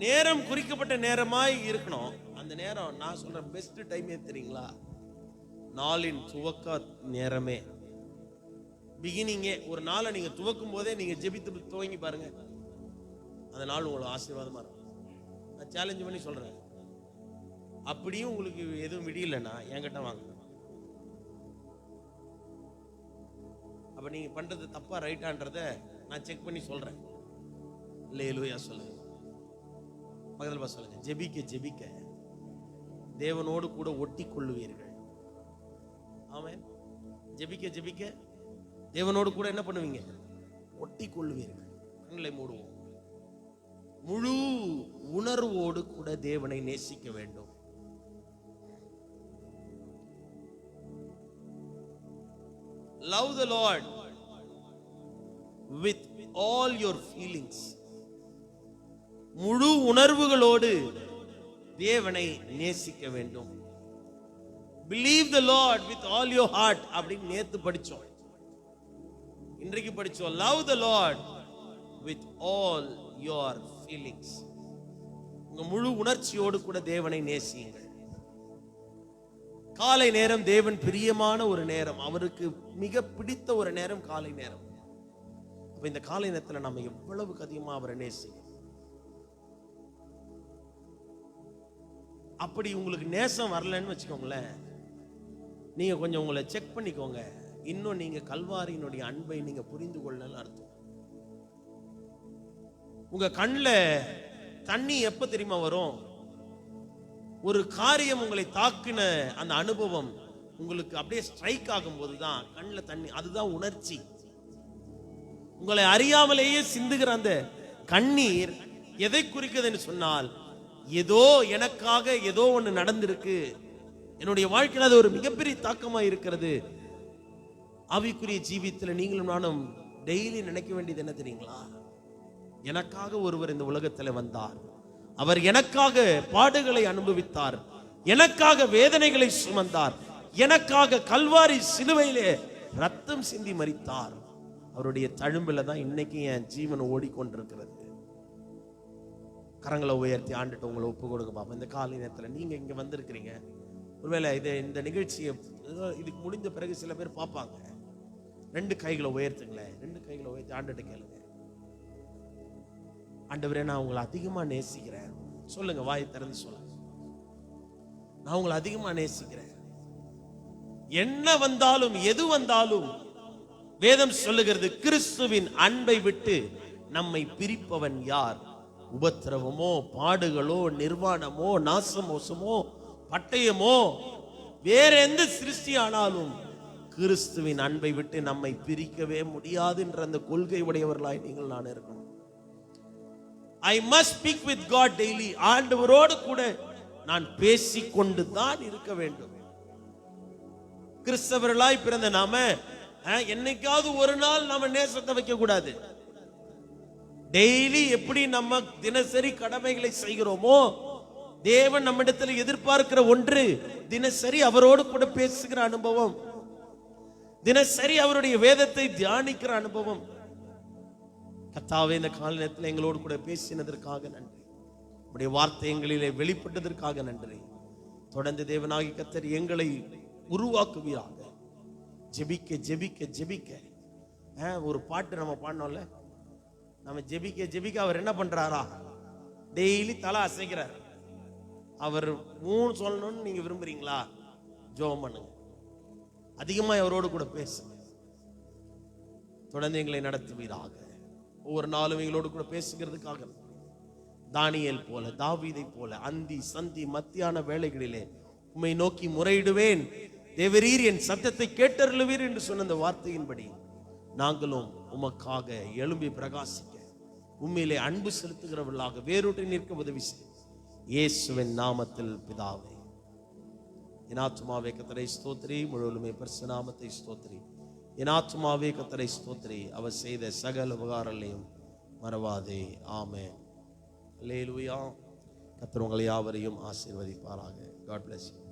நேரம் குறிக்கப்பட்ட நேரமாய் இருக்கணும். அந்த நேரம் நான் சொல்ற பெஸ்ட் டைமே தெரியுங்களா? நாளின் துவக்க நேரமே, பிகினிங்கே. ஒரு நாளை நீங்க துவக்கும் போதே நீங்க ஜெபித்து துவங்கி பாருங்க, அந்த நாள் உங்களுக்கு ஆசீர்வாதமா இருக்கும். நான் சேலஞ்ச் பண்ணி சொல்றேன். அப்படியும் உங்களுக்கு எதுவும் விடியலன்னா என்கிட்ட வாங்க. அப்ப நீங்க பண்றது தப்பா ரைட்டான்றத நான் செக் பண்ணி சொல்றேன். அல்லேலூயா சொல்லுங்க. பக்கத்துல சொல்லுங்க, ஜெபிக்க ஜெபிக்க தேவனோடு கூட ஒட்டி கொள்ளுவீர்கள். ஆமென். ஜெபிக்க ஜெபிக்க தேவனோடு கூட என்ன பண்ணுவீங்க? ஒட்டி கொள்ளுவீர்கள். கண்களை மூடுவோம். முழு உணர்வோடு கூட தேவனை நேசிக்க வேண்டும். Love the Lord with all your feelings. முழு உணர்வுகளோடு தேவனை நேசிக்க வேண்டும். Believe the Lord with all your heart அப்படின்னு நேத்து படிச்சோம். இன்றைக்கு படிச்சோம், love the Lord with all your feelings. உங்க முழு உணர்ச்சியோடு கூட தேவனை நேசியுங்கள். காலை நேரம் தேவன் பிரியமான ஒரு நேரம், அவருக்கு மிக பிடித்த ஒரு நேரம் காலை நேரம். அப்ப இந்த காலை நேரத்துல நம்ம எவ்வளவுக்கு அதிகமா அவரை நேசிக்கணும். அப்படி உங்களுக்கு நேசம் வரலன்னு வச்சுக்கோங்களேன், நீங்க கொஞ்சம் உங்களை செக் பண்ணிக்கோங்க. இன்னும் நீங்க கல்வாரியினுடைய அன்பை நீங்க புரிந்து கொள்ளலன்னு அர்த்தம். உங்க கண்ணுல தண்ணி எப்ப தெரியுமா வரும்? ஒரு காரியம் உங்களை தாக்கின அந்த அனுபவம் உங்களுக்கு அப்படியே ஸ்ட்ரைக் ஆகும் போதுதான் கண்ணுல தண்ணி. அதுதான் உணர்ச்சி. உங்களை அறியாமலேயே சிந்துகிற அந்த கண்ணீர் எதை குறிக்குதுன்னு சொன்னால், ஏதோ எனக்காக ஏதோ ஒண்ணு நடந்திருக்கு, என்னுடைய வாழ்க்கையில் அது ஒரு மிகப்பெரிய தாக்கமா இருக்கிறது. ஆவிக்குரிய ஜீவியத்தில் நீங்களும் நானும் டெய்லி நினைக்க வேண்டியது என்ன தெரியுங்களா? எனக்காக ஒருவர் இந்த உலகத்தில் வந்தார், அவர் எனக்காக பாடுகளை அனுபவித்தார், எனக்காக வேதனைகளை சுமந்தார், எனக்காக கல்வாரி சிலுவையிலே ரத்தம் சிந்தி மரித்தார். அவருடைய தழும்புல தான் இன்னைக்கு என் ஜீவன் ஓடிக்கொண்டிருக்கிறது. கரங்களை உயர்த்தி ஆண்டுட்டு உங்களை ஒப்பு கொடுக்க பாப்போம். இந்த காலை நேரத்தில் நீங்க இங்க வந்திருக்கிறீங்க. ஒருவேளை இந்த நிகழ்ச்சியை இதுக்கு முடிஞ்ச பிறகு சில பேர் பார்ப்பாங்க. 2 கைகளை உயர்த்துங்களேன். 2 கைகளை உயர்த்தி ஆண்டுட்டு கேளுங்க. ஆண்டவரே, நான் உங்களை அதிகமா நேசிக்கிறேன். சொல்லுங்க, வாய் திறந்து சொல்லுங்க. நான் உங்களை அதிகமா நேசிக்கிறேன். என்ன வந்தாலும் எது வந்தாலும் வேதம் சொல்லுகிறது, கிறிஸ்துவின் அன்பை விட்டு நம்மை பிரிப்பவன் யார்? உபத்திரவமோ, பாடுகளோ, நிர்வாணமோ, நாசமோசமோ, பட்டயமோ, வேற எந்த சிருஷ்டி ஆனாலும் கிறிஸ்துவின் அன்பை விட்டு நம்மை பிரிக்கவே முடியாது என்ற அந்த கொள்கை உடையவர்களாய் நீங்கள் நான் இருக்கணும். I must speak with God daily. ஆண்டவரோடு கூட நான் பேசிக்கொண்டு தான் இருக்க வேண்டும். கிறிஸ்தவர்களாய் பிறந்த நாம என்னைக்காவது ஒரு நாள் நாம நேசத்தை வைக்க கூடாது. டெய்லி எப்படி நம்ம தினசரி கடமைகளை செய்கிறோமோ, தேவன் நம்மிடத்தில் எதிர்பார்க்கிற ஒன்று தினசரி அவரோடு கூட பேசுகிற அனுபவம், தினசரி அவருடைய வேதத்தை தியானிக்கிற அனுபவம். கர்த்தாவே, இந்த கால நேரத்தில் எங்களோடு கூட பேசினதற்காக நன்றி. உடைய வார்த்தை எங்களிலே வெளிப்பட்டதற்காக நன்றி. தொடர்ந்து தேவனாகி கர்த்தர் எங்களை உருவாக்குவீராக. ஜெபிக்க ஜெபிக்க ஜெபிக்க ஒரு பாட்டு நம்ம பாடினோம்ல, நம்ம ஜெபிக்க ஜெபிக்க அவர் என்ன பண்றாரா? டெய்லி தலை அசைக்கிறார். அவர் 3 சொல்லணும்னு நீங்க விரும்புறீங்களா? ஜெபம் பண்ணுங்க, அதிகமா அவரோடு கூட பேசுங்க. தொடர்ந்து எங்களை நடத்துவீராக. ஒவ்வொரு நாளும் எங்களோடு கூட பேசுகிறதுக்காக தானியேல் போல, தாவீதை போல அந்தி சந்தி மத்தியான வேளைகளிலே உம்மை நோக்கி முறையிடுவேன், தேவரீர் என் சத்தத்தை கேட்டருளுவீர் என்று சொன்ன அந்த வார்த்தையின்படி நாங்களும் உமக்காக எழும்பி பிரகாசிக்க, உண்மையிலே அன்பு செலுத்துகிறவர்களாக வேரூட்டி நிற்க உதவி செய்யும். இயேசுவின் நாமத்தில் பிதாவே. என் ஆத்துமாவே கர்த்தரை ஸ்தோத்திரி, முழுவதுமே பரிசுத்த நாமத்தை ஸ்தோத்திரி. என் ஆத்துமாவே கர்த்தரை ஸ்தோத்திரி, அவர் செய்த சகல உபகாரங்களையும் மறவாதே. ஆமென். அல்லேலூயா. கர்த்தர் உங்களை யாவரையும் ஆசீர்வதிப்பாராக. God bless you.